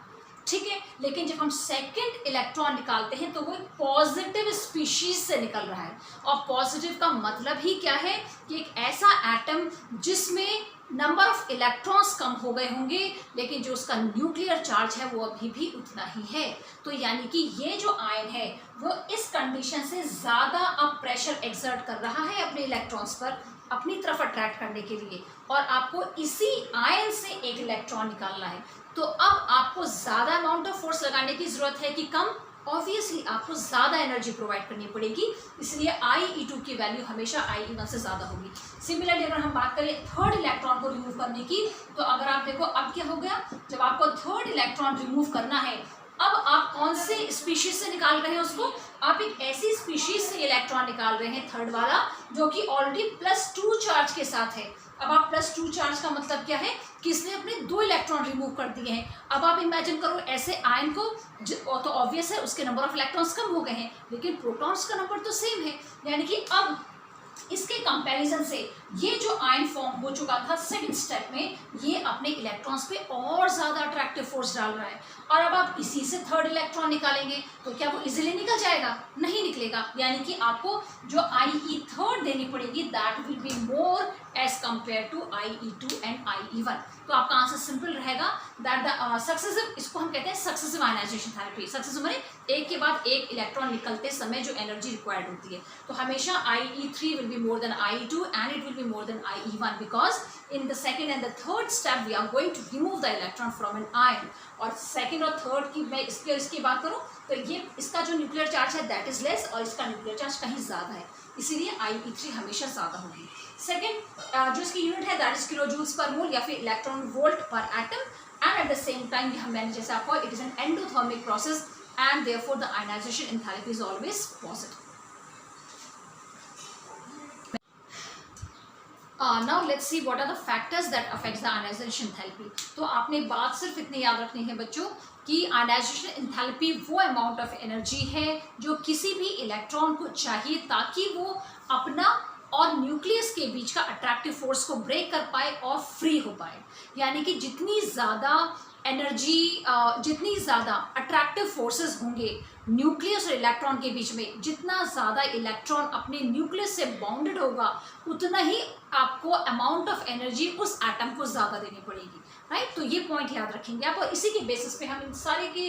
ठीक है, लेकिन जब हम सेकंड इलेक्ट्रॉन निकालते हैं तो वो एक पॉजिटिव स्पीशीज से निकल रहा है। और पॉजिटिव का मतलब ही क्या है कि एक ऐसा एटम जिसमें नंबर ऑफ इलेक्ट्रॉन्स कम हो गए होंगे लेकिन जो उसका न्यूक्लियर चार्ज है वो अभी भी उतना ही है। तो यानी कि ये जो आयन है वो इस कंडीशन से ज़्यादा अब प्रेशर एक्सर्ट कर रहा है अपने इलेक्ट्रॉन्स पर अपनी तरफ अट्रैक्ट करने के लिए, और आपको इसी आयन से एक इलेक्ट्रॉन निकालना है। तो अब आपको ज़्यादा अमाउंट ऑफ फोर्स लगाने की ज़रूरत है कि कम? ऑब्वियसली आपको ज़्यादा एनर्जी प्रोवाइड करनी पड़ेगी, इसलिए IE2 की वैल्यू हमेशा IE1 से ज़्यादा होगी। सिमिलरली अगर हम बात करें थर्ड इलेक्ट्रॉन को रिमूव करने की, तो अगर आप देखो अब क्या हो गया, जब आपको थर्ड इलेक्ट्रॉन रिमूव करना है, अब आप कौन से स्पीशीज से निकाल रहे हैं उसको? आप एक ऐसी स्पीशीज से इलेक्ट्रॉन निकाल रहे हैं थर्ड वाला जो कि ऑलरेडी +2 चार्ज के साथ है। अब आप +2 चार्ज का मतलब क्या है कि इसने अपने 2 इलेक्ट्रॉन रिमूव कर दिए हैं। अब आप इमेजिन करो ऐसे आयन को, तो ऑब्वियस है उसके नंबर ऑफ इलेक्ट्रॉन्स कम हो गए हैं लेकिन प्रोटॉन्स का नंबर तो सेम है। यानी कि अब इसके कंपैरिजन से ये जो आयन फॉर्म हो चुका था सेकंड स्टेप में, ये अपने इलेक्ट्रॉन्स पे और ज़्यादा अट्रैक्टिव फोर्स डाल रहा है। और अब आप इसी से थर्ड इलेक्ट्रॉन निकालेंगे तो क्या वो इजीली निकल जाएगा? नहीं निकलेगा। यानी कि आपको जो IE3 देनी पड़ेगी that will be more as compare to IE2 and IE1। तो आपका आंसर सिंपल रहेगा दैट द सक्सेसिव, इसको हम कहते हैं सक्सेसिव आयनाइजेशन थेरेपी। सक्सेसिव माने एक के बाद एक इलेक्ट्रॉन निकलते समय जो एनर्जी रिक्वायर्ड होती है। तो हमेशा IE3 will be more than IE2 and it will be more than IE1 because in the second and the third step we are going to remove the electron from an ion। और second और third की मैं इसकी बात करूं तो ये इसका जो न्यूक्लियर चार्ज है दैट इज लेस और इसका न्यूक्लियर चार्ज कहीं ज़्यादा है, इसीलिए IE3 हमेशा ज़्यादा होगी। सेकंड जो इसकी यूनिट है that is kilo joules per मोल या फिर इलेक्ट्रॉन वोल्ट पर atom, and at the same time मैंने जैसे आपको it is an endothermic process and therefore the ionization enthalpy is always positive। Now let's see what are the factors that affects the ionization enthalpy। तो आपने बात सिर्फ इतनी याद रखनी है बच्चों कि ionization enthalpy वो अमाउंट ऑफ एनर्जी है जो किसी भी इलेक्ट्रॉन को चाहिए ताकि वो अपना और न्यूक्लियस के बीच का अट्रैक्टिव फोर्स को ब्रेक कर पाए और फ्री हो पाए। यानी कि जितनी ज़्यादा एनर्जी, जितनी ज़्यादा अट्रैक्टिव फोर्सेस होंगे न्यूक्लियस और इलेक्ट्रॉन के बीच में, जितना ज़्यादा इलेक्ट्रॉन अपने न्यूक्लियस से बाउंडेड होगा उतना ही आपको अमाउंट ऑफ एनर्जी उस एटम को ज़्यादा देनी पड़ेगी, राइट। तो ये पॉइंट याद रखेंगे आप, और इसी के बेसिस पे हम इन सारे के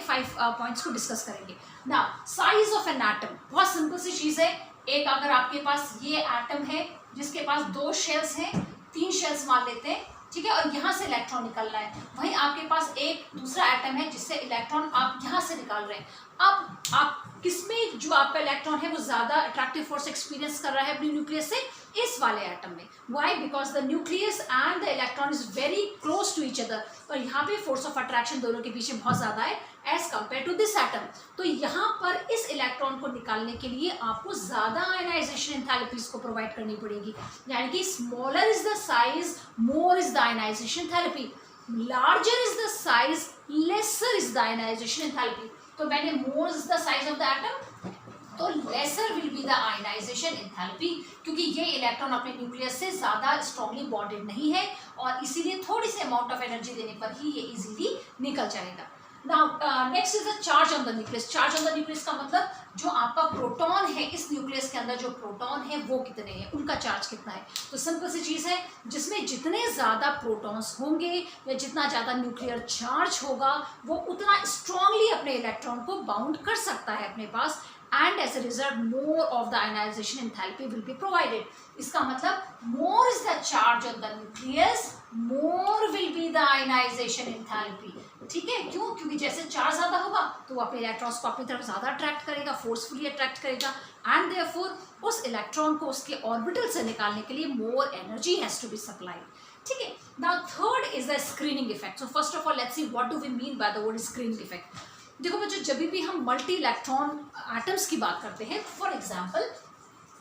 5 पॉइंट्स को डिस्कस करेंगे। ना साइज ऑफ एन एटम बहुत सिंपल सी चीज़ है। एक अगर आपके पास ये एटम है जिसके पास 2 शेल्स हैं, 3 शेल्स मान लेते हैं, ठीक है, और यहाँ से इलेक्ट्रॉन निकलना है। वहीं आपके पास एक दूसरा एटम है जिससे इलेक्ट्रॉन आप यहाँ से निकाल रहे हैं। अब आप किसमें जो आपका इलेक्ट्रॉन है वो ज़्यादा अट्रैक्टिव फोर्स एक्सपीरियंस कर रहा है अपनी न्यूक्लियस से? इस वाले एटम में। Why? Because the nucleus and the electron is very close to each other, और यहाँ पे फोर्स ऑफ अट्रैक्शन दोनों के पीछे बहुत ज़्यादा है as compare to this atom. तो यहाँ पर इस इलेक्ट्रॉन को निकालने के लिए आपको ज़्यादा आयनाइजेशन एंथैल्पीज को प्रोवाइड करनी पड़ेगी। यानी कि smaller is the size more is the ionization enthalpy, larger is the size lesser is the ionization enthalpy. तो मैंने more is the size of the atom तो lesser will be the ionization enthalpy, क्योंकि ये electron अपने nucleus से ज़्यादा strongly bonded नहीं है और इसीलिए थोड़ी सी अमाउंट ऑफ एनर्जी देने पर ही ये इजीली निकल जाएगा। Now next is the charge on the nucleus. Charge on the nucleus का मतलब जो आपका प्रोटॉन है, इस न्यूक्लियस के अंदर जो प्रोटॉन है वो कितने हैं, उनका चार्ज कितना है। तो सिंपल सी चीज़ है, जिसमें जितने ज़्यादा प्रोटॉन्स होंगे या जितना ज़्यादा न्यूक्लियर चार्ज होगा वो उतना स्ट्रांगली अपने इलेक्ट्रॉन को बाउंड कर सकता है अपने पास, and as a result more of the ionization enthalpy will be provided. इसका मतलब more is the charge on the nucleus, more will be the ionization enthalpy. ठीक है, क्यों? क्योंकि जैसे चार्ज ज़्यादा होगा तो वो अपने इलेक्ट्रॉन्स को अपनी तरफ ज़्यादा अट्रैक्ट करेगा, फोर्सफुली अट्रैक्ट करेगा, एंड देयरफॉर उस इलेक्ट्रॉन को उसके ऑर्बिटल से निकालने के लिए more energy has to be supplied. ठीक है, now third is the screening effect. So first of all let's see what do we mean by the word screening effect. देखो बच्चों, जब भी हम मल्टी इलेक्ट्रॉन एटम्स की बात करते हैं, फॉर एग्जांपल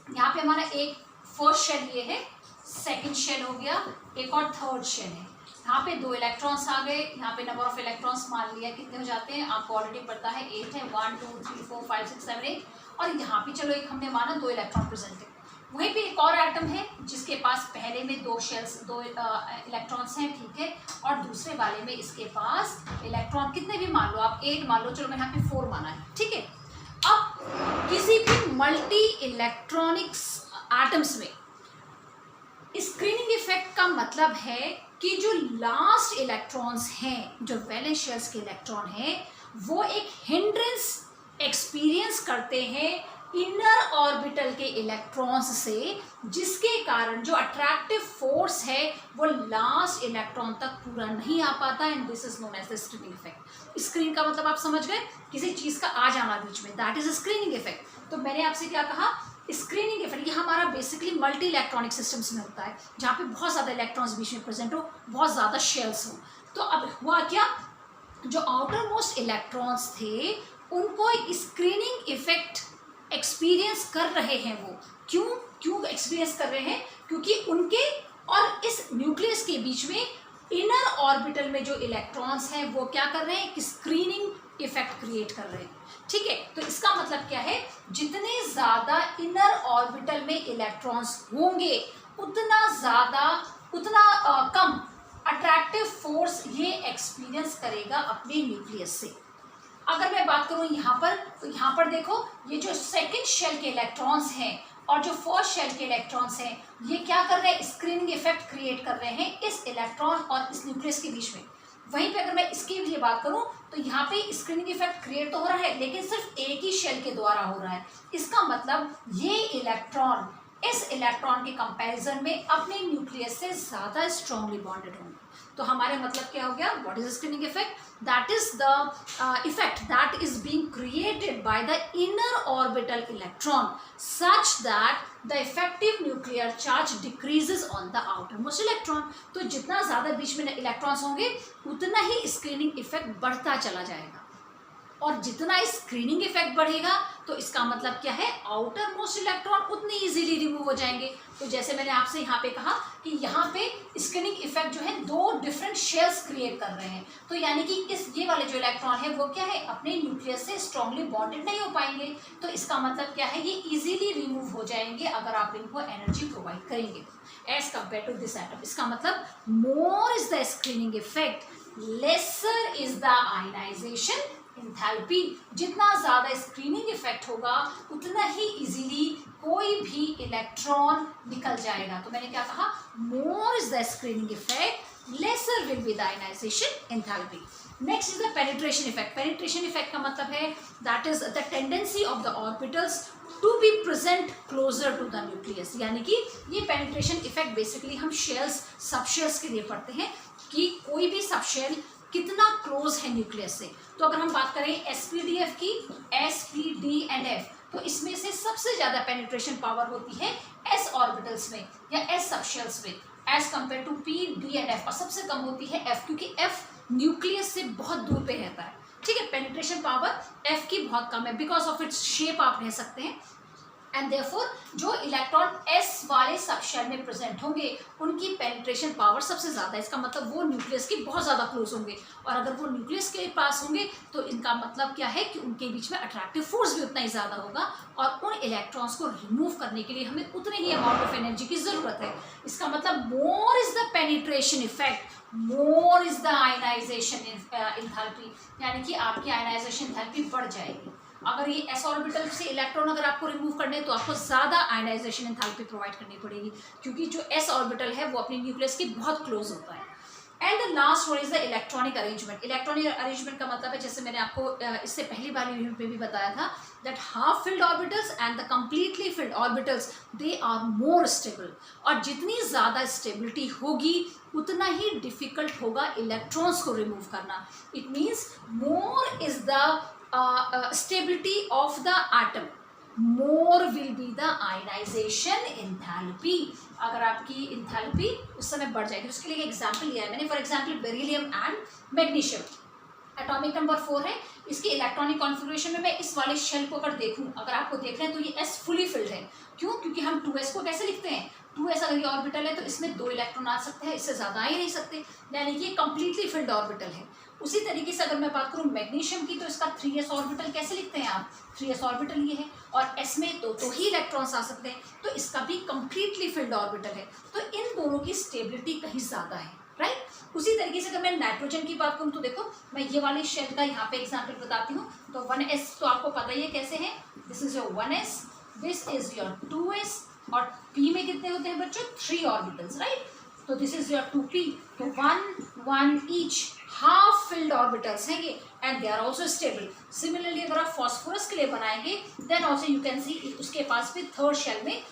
यहाँ पे हमारा एक फर्स्ट शेल ये है, सेकंड शेल हो गया, एक और थर्ड शेल है। यहाँ पे 2 इलेक्ट्रॉन्स आ गए, यहाँ पे नंबर ऑफ इलेक्ट्रॉन्स मान लिया कितने हो जाते हैं, आपको ऑलरेडी पता है 8 है, 1 2 3 4 5 6 7 8, और यहाँ पे चलो एक हमने माना 2 इलेक्ट्रॉन प्रेजेंट है। वहीं पे एक और एटम है जिसके पास पहले में 2 शेल्स 2 इलेक्ट्रॉन्स हैं, ठीक है, और दूसरे वाले में इसके पास इलेक्ट्रॉन कितने भी मान लो आप, 8 मान लो, चलो मैंने यहाँ पे 4 माना है, ठीक है। अब किसी भी मल्टी इलेक्ट्रॉनिक्स एटम्स में स्क्रीनिंग इफेक्ट का मतलब है कि जो लास्ट इलेक्ट्रॉन्स हैं, जो वैलेंस शेल्स के इलेक्ट्रॉन हैं, वो एक हिंड्रेंस एक्सपीरियंस करते हैं इनर ऑर्बिटल के इलेक्ट्रॉन्स से, जिसके कारण जो अट्रैक्टिव फोर्स है वो लास्ट इलेक्ट्रॉन तक पूरा नहीं आ पाता, and this is known as the screening effect. Screen का मतलब आप समझ गए, किसी चीज़ का आ जाना बीच में, दैट इज स्क्रीनिंग इफेक्ट। तो मैंने आपसे क्या कहा, स्क्रीनिंग इफेक्ट ये हमारा बेसिकली मल्टी इलेक्ट्रॉनिक सिस्टम्स में होता है, जहाँ पे बहुत ज़्यादा इलेक्ट्रॉन्स बीच में प्रेजेंट हो, बहुत ज़्यादा शेल्स हो। तो अब हुआ क्या, जो आउटर मोस्ट इलेक्ट्रॉन्स थे उनको स्क्रीनिंग इफेक्ट एक्सपीरियंस कर रहे हैं। वो क्यों एक्सपीरियंस कर रहे हैं, क्योंकि उनके और इस न्यूक्लियस के बीच में इनर ऑर्बिटल में जो इलेक्ट्रॉन्स हैं वो क्या कर रहे हैं, कि स्क्रीनिंग इफेक्ट क्रिएट कर रहे हैं। ठीक है, तो इसका मतलब क्या है, जितने ज़्यादा इनर ऑर्बिटल में इलेक्ट्रॉन्स होंगे उतना कम अट्रैक्टिव फोर्स ये एक्सपीरियंस करेगा अपने न्यूक्लियस से। अगर मैं बात करूं यहाँ पर, तो यहाँ पर देखो ये जो सेकंड शेल के इलेक्ट्रॉन्स हैं और जो फर्स्ट शेल के इलेक्ट्रॉन्स हैं, ये क्या कर रहे हैं, स्क्रीनिंग इफेक्ट क्रिएट कर रहे हैं इस इलेक्ट्रॉन और इस न्यूक्लियस के बीच में। वहीं पे अगर मैं इसकी लिए बात करूं तो यहाँ पे स्क्रीनिंग इफेक्ट क्रिएट तो हो रहा है, लेकिन सिर्फ एक ही शेल के द्वारा हो रहा है। इसका मतलब ये इलेक्ट्रॉन इस इलेक्ट्रॉन के कंपैरिजन में अपने न्यूक्लियस से ज़्यादा स्ट्रांगली बॉन्डेड होंगे। तो हमारे मतलब क्या हो गया, what is screening effect, that is the effect that is being created by the inner orbital electron such that the effective nuclear charge decreases on the outermost electron। तो जितना ज़्यादा बीच में इलेक्ट्रॉन्स होंगे उतना ही स्क्रीनिंग इफेक्ट बढ़ता चला जाएगा, और जितना स्क्रीनिंग इफेक्ट बढ़ेगा तो इसका मतलब क्या है, आउटर मोस्ट इलेक्ट्रॉन उतनी इजीली रिमूव हो जाएंगे। तो जैसे मैंने आपसे यहाँ पे कहा कि यहाँ पे स्क्रीनिंग इफेक्ट जो है 2 डिफरेंट शेल्स क्रिएट कर रहे हैं, तो यानी कि ये वाले जो इलेक्ट्रॉन है वो क्या है, अपने न्यूक्लियस से स्ट्रांगली बॉन्डेड नहीं हो पाएंगे। तो इसका मतलब क्या है, ये इजीली रिमूव हो जाएंगे अगर आप इनको एनर्जी प्रोवाइड करेंगे as compare to this atom. इसका मतलब more is the screening effect, lesser is the ionization enthalpy. जितना ज़्यादा स्क्रीनिंग इफेक्ट होगा उतना ही इजीली कोई भी इलेक्ट्रॉन निकल जाएगा। तो मैंने क्या कहा, more is the screening effect, lesser will be the ionization enthalpy. Next is the penetration effect. Penetration effect का मतलब है that is the tendency of the orbitals to be present closer to the nucleus. यानी कि ये penetration effect basically हम shells subshells के लिए पढ़ते हैं कि कोई भी सबशेल कितना क्लोज है न्यूक्लियस से। तो अगर हम बात करें एसपीडीएफ की, एसपीडी एंड एफ, तो इसमें से सबसे ज़्यादा पेनिट्रेशन पावर होती है एस ऑर्बिटल्स में या एस सबशेल्स में as compare to p, d and f, और सबसे कम होती है एफ, क्योंकि एफ न्यूक्लियस से बहुत दूर पे रहता है। ठीक है, पेनिट्रेशन पावर एफ की बहुत कम है, बिकॉज ऑफ इट्स शेप आप कह सकते हैं। एंड देयरफॉर जो इलेक्ट्रॉन एस वाले सबशेल में प्रेजेंट होंगे उनकी पेनिट्रेशन पावर सबसे ज़्यादा है। इसका मतलब वो न्यूक्लियस के बहुत ज़्यादा क्लोज होंगे, और अगर वो न्यूक्लियस के पास होंगे तो इनका मतलब क्या है कि उनके बीच में अट्रैक्टिव फोर्स भी उतना ही ज़्यादा होगा, और उन इलेक्ट्रॉन्स को रिमूव करने के लिए हमें उतने ही अमाउंट ऑफ एनर्जी की ज़रूरत है। इसका मतलब more is the penetration effect, more is the ionization enthalpy, यानी कि आपकी आयनाइजेशन एंथैल्पी बढ़ जाएगी। अगर ये s ऑर्बिटल से इलेक्ट्रॉन अगर आपको रिमूव करने तो आपको ज़्यादा आयनाइजेशन एंथैल्पी प्रोवाइड करनी पड़ेगी, क्योंकि जो s ऑर्बिटल है वो अपनी न्यूक्लियस के बहुत क्लोज होता है। And the last one is the electronic arrangement. Electronic arrangement का मतलब है, जैसे मैंने आपको इससे पहली वाली यूनिट में भी बताया था, that half filled orbitals and the completely filled orbitals they are more stable. और जितनी ज़्यादा स्टेबिलिटी होगी उतना ही डिफिकल्ट होगा इलेक्ट्रॉन्स को रिमूव करना। It means more is the stability of the atom, more will be the ionization enthalpy. अगर आपकी एंथैल्पी उस समय बढ़ जाएगी, उसके लिए एग्जांपल लिया है मैंने, for example beryllium and magnesium. Atomic number 4 है, इसके इलेक्ट्रॉनिक कॉन्फ़िगरेशन में मैं इस वाले शेल को अगर देखूं, अगर आपको देख रहे हैं तो ये s फुली फिल्ड है। क्यों? क्योंकि हम 2s को कैसे लिखते हैं, 2s अगर ये ऑर्बिटल है तो इसमें 2 इलेक्ट्रॉन आ सकते हैं, इससे ज़्यादा आ ही नहीं सकते, यानी कि ये कंप्लीटली फिल्ड ऑर्बिटल है। उसी तरीके से अगर मैं बात करूँ मैग्नीशियम की, तो इसका 3s ऑर्बिटल कैसे लिखते हैं आप, 3s ऑर्बिटल ये है, और s में तो ही इलेक्ट्रॉन्स आ सकते हैं, तो इसका भी कंप्लीटली फिल्ड ऑर्बिटल है। तो इन दोनों की स्टेबिलिटी कहीं ज़्यादा है, राइट। उसी तरीके से अगर मैं नाइट्रोजन की बात करूँ तो देखो, मैं ये वाले शेल का यहाँ पे एग्जांपल बताती हूँ। तो 1s तो आपको पता ही है कैसे है, this is your 1s, this is your 2s, और p में कितने होते हैं बच्चों, 3 ऑर्बिटल्स, राइट। तो दिस इज योर 2p, तो 1 1 ईच हाफ फिल्ड ऑर्बिटल्स हैं ये, and they are also stable. Similarly अगर आप फॉस्फोरस के लिए बनाएंगे, then also you can see उसके पास भी थर्ड शेल में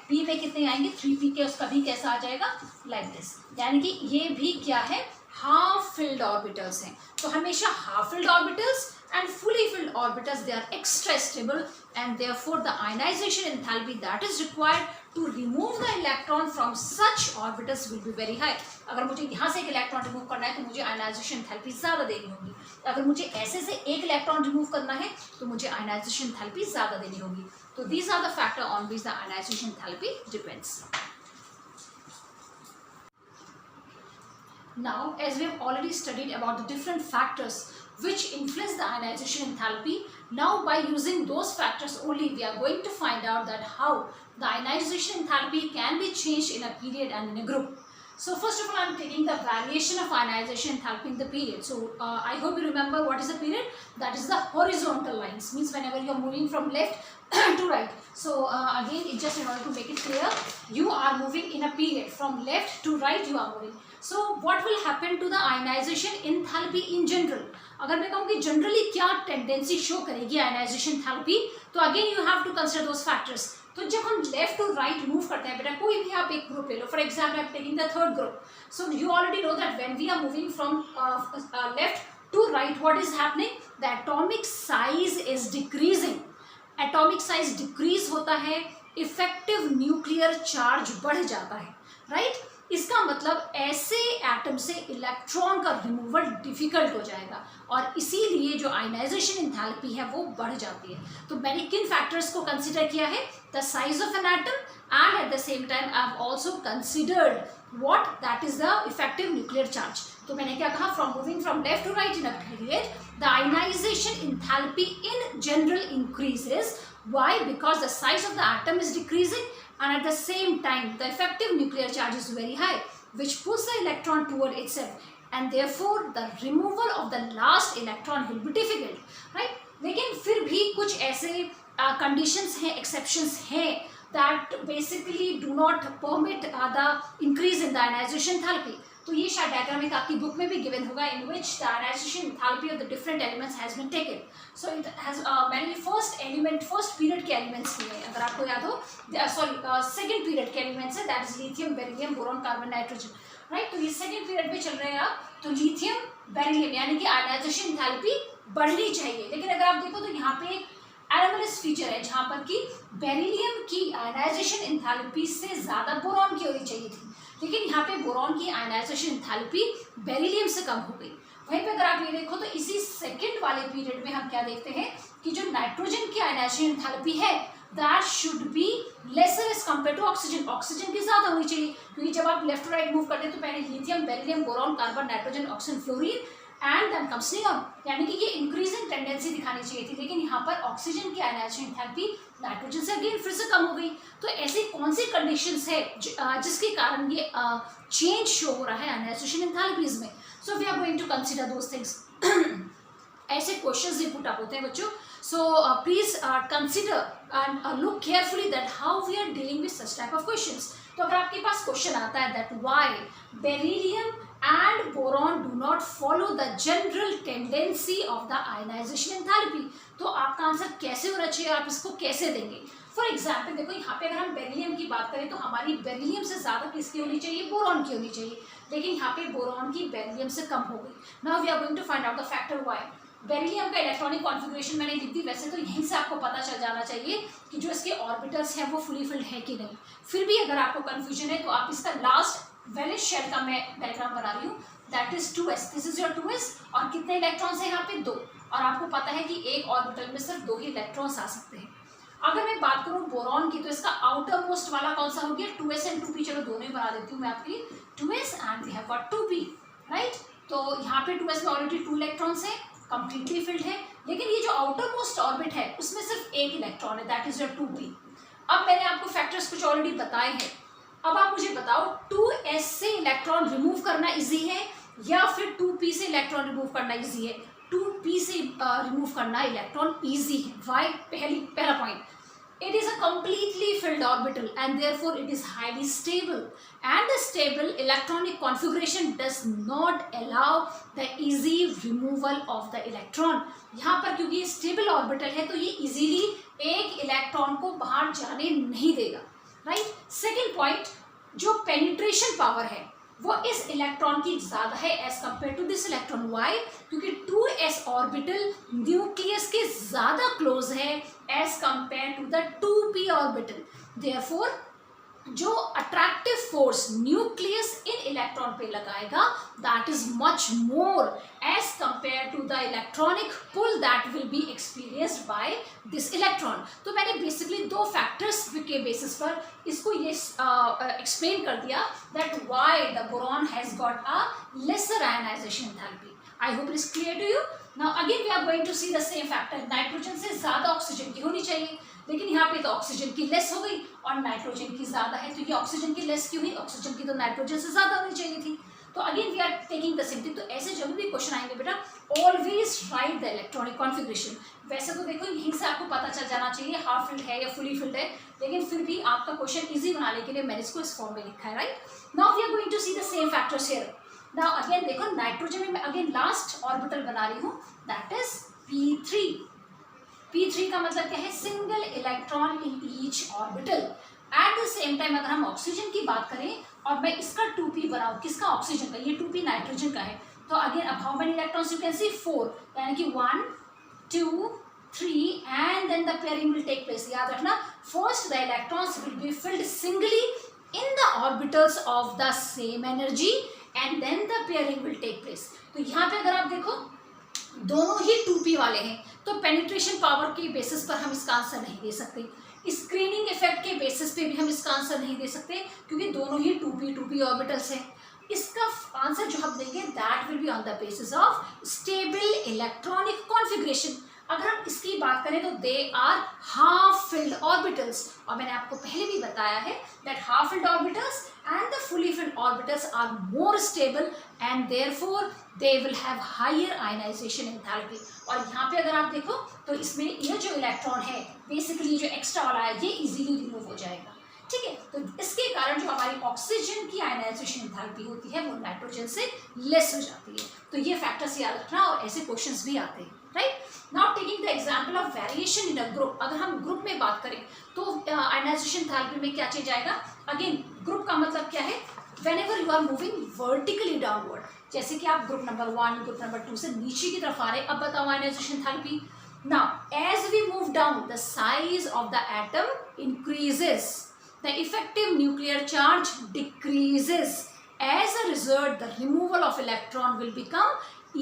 p में कितने आएंगे, 3p के, उसका भी कैसा आ जाएगा, लाइक दिस, यानी कि ये भी क्या है, हाफ फिल्ड ऑर्बिटल्स हैं। तो हमेशा half filled orbitals and fully filled orbitals, they are extra stable, and therefore the ionization enthalpy that is required to remove the electron from such orbitals will be very high. अगर मुझे यहाँ से एक electron remove करना है तो मुझे ionization enthalpy ज़्यादा देनी होगी, अगर मुझे ऐसे से एक इलेक्ट्रॉन रिमूव करना है तो मुझे आयनाइजेशन एंथैल्पी ज़्यादा देनी होगी। तो these are the factor on which the ionization enthalpy depends. Now, as we have already studied about the different factors which influence the ionization enthalpy, now by using those factors only we are going to find out that how the ionization enthalpy can be changed in a period and in a group. So first of all, I am taking the variation of ionization enthalpy in the period. So I hope you remember what is the period, that is the horizontal lines, means whenever you are moving from left to right. So again, it just in order to make it clear, you are moving in a period from left to right, you are moving. So what will happen to the ionization enthalpy in general? अगर मैं कहूँ कि generally क्या tendency show करेगी ionization enthalpy, तो again you have to consider those factors. तो जब हम लेफ्ट टू राइट मूव करते हैं, बेटा कोई भी आप एक ग्रुप ले लो, for example I am taking the third group, so you already know that when we are moving from left to right, what is happening, the atomic size is decreasing. Atomic size decrease होता है, effective nuclear charge बढ़ जाता है, right. इसका मतलब ऐसे atom से electron का रिमूवल डिफिकल्ट हो जाएगा, और इसीलिए जो आयनाइजेशन एंथैल्पी है वो बढ़ जाती है। तो मैंने किन फैक्टर्स को कंसिडर किया है, the size of an atom and at the same time I have also considered what, that is the effective nuclear charge. तो मैंने क्या कहा, from moving from left to right in a period the ionization enthalpy in general increases. Why? Because the size of the atom is decreasing, and at the same time the effective nuclear charge is very high, which pulls the electron toward itself, and therefore the removal of the last electron will be difficult, right? लेकिन फिर भी कुछ ऐसे conditions हैं, exceptions हैं, that basically do not permit the increase in the ionization enthalpy. तो ये शायद डायग्राम एक आपकी बुक में भी गिवन होगा, in which the ionization enthalpy of the different elements has been taken. So it has मैंने फर्स्ट एलिमेंट, फर्स्ट पीरियड के एलिमेंट्स लिए हैं, अगर आपको याद हो, सॉरी सेकंड पीरियड के एलिमेंट्स है, that is lithium, beryllium, boron, carbon, nitrogen, right. तो ये सेकंड पीरियड पे चल रहे हैं आप, तो लिथियम, बेरिलियम, यानी कि आयनाइजेशन एंथैल्पी बढ़नी चाहिए। लेकिन अगर आप देखो तो यहाँ पे एक एनोमलस फीचर है, जहाँ पर कि बेरिलियम की आयनाइजेशन एंथैल्पी से ज़्यादा बोरॉन की होनी चाहिए थी, लेकिन यहाँ पे बोरॉन की आयनाइजेशन एंथैल्पी बेरिलियम से कम हो गई। वहीं पे अगर आप ये देखो तो इसी सेकंड वाले पीरियड में हम क्या देखते हैं कि जो नाइट्रोजन की आयनाइजेशन एंथैल्पी है, that should be lesser as compare to oxygen. Oxygen की ज़्यादा होनी चाहिए, क्योंकि जब आप लेफ्ट टू राइट मूव करते हैं तो पहले lithium, beryllium, boron, carbon, nitrogen, oxygen, fluorine and then comes neon, यानी कि ये इंक्रीजिंग टेंडेंसी दिखानी चाहिए थी, लेकिन यहाँ पर ऑक्सीजन की आयनाइजेशन एंथैल्पी नाइट्रोजन से अगेन फिर से कम हो गई। तो ऐसी कौन सी कंडीशंस है जिसके कारण ये चेंज शो हो रहा है आयनाइजेशन एंथैल्पीज में? So we are going to consider those things. ऐसे क्वेश्चंस भी पुट अप होते हैं बच्चों, so please consider and look carefully that how we are dealing with such type of questions. तो अगर आपके पास क्वेश्चन आता है that why beryllium and boron do not follow the general tendency of the ionization enthalpy, तो आपका answer कैसे होना चाहिए, आप इसको कैसे देंगे? फॉर एग्जाम्पल देखो यहाँ पे अगर हम बेरिलियम की बात करें तो हमारी बेरिलियम से ज्यादा किसकी होनी चाहिए, बोरॉन की होनी चाहिए, लेकिन यहाँ पे बोरॉन की बेरिलियम से कम हो गई। Now we are going to find out the factor why. Beryllium का इलेक्ट्रॉनिक कॉन्फ़िगरेशन मैंने लिख दी, वैसे तो यहीं से आपको पता चल जाना चाहिए कि जो इसके ऑर्बिटल्स हैं वो फुली फिल्ड है कि नहीं। फिर भी अगर आपको कन्फ्यूजन है तो आप इसका लास्ट वैलेंस शेल का मैं डायग्राम बना रही हूँ, that is 2s, this is your 2s, और कितने इलेक्ट्रॉन्स हैं यहाँ पे 2, और आपको पता है कि एक ऑर्बिटल में सिर्फ 2 ही इलेक्ट्रॉन्स आ सकते हैं। अगर मैं बात करूँ बोरॉन की तो इसका आउटर मोस्ट वाला कौन सा हो गया, 2s एंड 2p, चलो दोनों ही बना देती हूँ मैं आपके लिए, 2s and we have got 2p, right. तो यहाँ पे 2s में ऑलरेडी 2 इलेक्ट्रॉन्स है, कंप्लीटली फिल्ड है, लेकिन ये जो आउटर मोस्ट ऑर्बिट है उसमें सिर्फ एक इलेक्ट्रॉन है, दैट इज योर 2p। अब मैंने आपको फैक्टर्स कुछ ऑलरेडी बताए हैं, अब आप मुझे बताओ 2s से इलेक्ट्रॉन रिमूव करना इजी है या फिर 2p से इलेक्ट्रॉन रिमूव करना इजी है? 2p से रिमूव करना इलेक्ट्रॉन इजी है। व्हाई? पहला point, it is a completely filled orbital and therefore it is highly stable, and the stable electronic configuration does not allow the easy removal of the electron। यहाँ पर क्योंकि ये stable orbital है तो ये easily एक electron को बाहर जाने नहीं देगा, राइट। सेकेंड पॉइंट, जो पेनिट्रेशन पावर है वो इस इलेक्ट्रॉन की ज्यादा है as compare to this electron. Why? क्योंकि 2s ऑर्बिटल न्यूक्लियस के ज्यादा क्लोज है as compare to the 2p orbital. Therefore जो अट्रैक्टिव फोर्स न्यूक्लियस इन इलेक्ट्रॉन पे लगाएगा that is much more as compare to the electronic pull that will be experienced by this electron. तो मैंने basically 2 factors के basis पर इसको ये एक्सप्लेन कर दिया that why the boron has got a lesser ionization enthalpy. I hope it is clear to you. Now again we are going to see the same factor, nitrogen से ज्यादा oxygen की होनी चाहिए, लेकिन यहाँ पे तो ऑक्सीजन की लेस हो गई और नाइट्रोजन की ज्यादा है, तो ये ऑक्सीजन की लेस क्यों हुई? ऑक्सीजन की तो नाइट्रोजन से ज्यादा होनी चाहिए थी। तो again we are taking the same thing. तो ऐसे जब भी क्वेश्चन आएंगे बेटा always write the electronic configuration. वैसे तो देखो यहीं से आपको पता चल जाना चाहिए हाफ फिल्ड है या फुली फिल्ड है, लेकिन फिर भी आपका क्वेश्चन इजी बनाने के लिए मैंने इसको इस फॉर्म में लिखा है, right. Now we are going to see the same factors here. Now again देखो नाइट्रोजन में मैं अगेन लास्ट ऑर्बिटल बना रही हूँ, दैट इज p3। p3 का मतलब क्या है? Single electron in each orbital. Eight the same time अगर हम ऑक्सीजन की बात करें और मैं इसका 2p बनाऊं, किसका? ऑक्सीजन का। ये 2p नाइट्रोजन का है, तो अगेन अब how many electrons you can see? 4, यानी कि 1 2 3 and then the pairing will take place. याद रखना, first the electrons will be filled singly in the orbitals of the same energy and then the pairing will take place. तो यहाँ पे अगर आप देखो दोनों ही 2p वाले हैं, तो पेनिट्रेशन पावर के बेसिस पर हम इसका आंसर नहीं दे सकते, स्क्रीनिंग इफेक्ट के बेसिस पे भी हम इसका आंसर नहीं दे सकते, क्योंकि दोनों ही 2p ऑर्बिटल्स हैं। इसका आंसर जो हम देंगे that will be on the basis of stable electronic configuration. अगर हम इसकी बात करें तो they are half filled orbitals, और मैंने आपको पहले भी बताया है that half filled orbitals and the fully filled orbitals are more stable and therefore they will have higher ionization enthalpy। और यहाँ पे अगर आप देखो तो इसमें ये जो इलेक्ट्रॉन है बेसिकली जो एक्स्ट्रा वाला है ये इजीली रिमूव हो जाएगा, ठीक है। तो इसके कारण जो हमारी ऑक्सीजन की आयनाइजेशन एंथैल्पी होती है वो नाइट्रोजन से लेस हो जाती है। तो ये फैक्टर्स याद रखना, और ऐसे क्वेश्चंस भी आते हैं, right. Now taking the example of variation in a group. अगर हम ग्रुप में बात करें तो आयनाइजेशन एंथैल्पी में क्या चेंज आएगा? अगेन ग्रुप का मतलब क्या है? Whenever you are moving vertically downward, जैसे कि आप ग्रुप नंबर 1 ग्रुप नंबर 2 से नीचे की तरफ आ रहे हैं। अब बताओ ionization enthalpy. Now as we move down the size of the atom increases, the effective nuclear charge decreases, as a result the removal of electron will become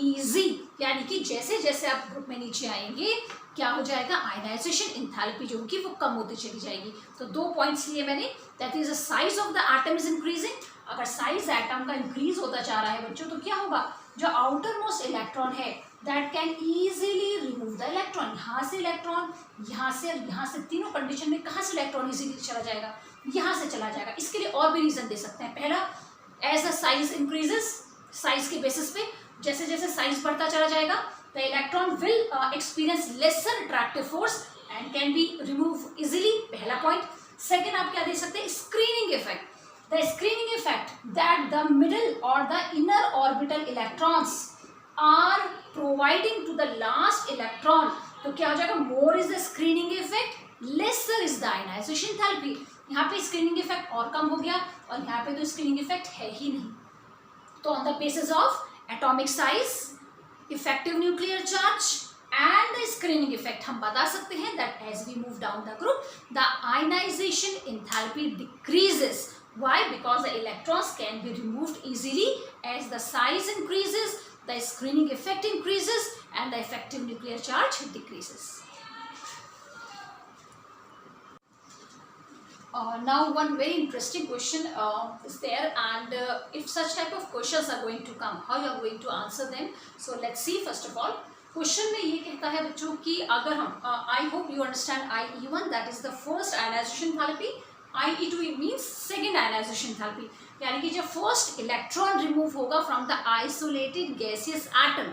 easy। यानी कि जैसे जैसे आप ग्रुप में नीचे आएंगे क्या हो जाएगा? आयनाइजेशन एंथैल्पी जो होगी वो कम होती चली जाएगी। तो 2 पॉइंट्स लिए मैंने, that is the size of the atom is increasing. अगर साइज एटम का इंक्रीज होता जा रहा है बच्चों, तो क्या होगा? जो आउटर मोस्ट इलेक्ट्रॉन है that can easily remove the electron. यहाँ से इलेक्ट्रॉन, यहाँ से और यहाँ से, तीनों कंडीशन में कहाँ से इलेक्ट्रॉन इजीली चला जाएगा, यहाँ से चला जाएगा। इसके लिए और भी रीजन दे सकते हैं। पहला, as the size increases, size के बेसिस पे जैसे जैसे साइज बढ़ता चला जाएगा the electron will experience lesser attractive force and can be remove easily, पहला पॉइंट। सेकेंड आप क्या दे सकते हैं, screening effect, the screening effect that the middle और the inner orbital electrons are providing to the last electron. तो क्या हो जाएगा, more is the screening effect, lesser is the ionization enthalpy. यहाँ पे स्क्रीनिंग इफेक्ट और कम हो गया और यहाँ पे तो स्क्रीनिंग इफेक्ट है ही नहीं। तो on the basis of atomic size, effective nuclear charge and the screening effect हम बता सकते हैं that as we move down the group the ionization enthalpy decreases. Why? Because the electrons can be removed easily as the size increases, the screening effect increases and the effective nuclear charge decreases. Now one very interesting question is there, and if such type of questions are going to come, how you are going to answer them? So let's see. First of all, question में ये कहता है बच्चों कि अगर हम I hope you understand IE1 that is the first ionization enthalpy, IE2 means second ionization enthalpy, यानी कि जब फर्स्ट इलेक्ट्रॉन रिमूव होगा from the isolated gaseous atom.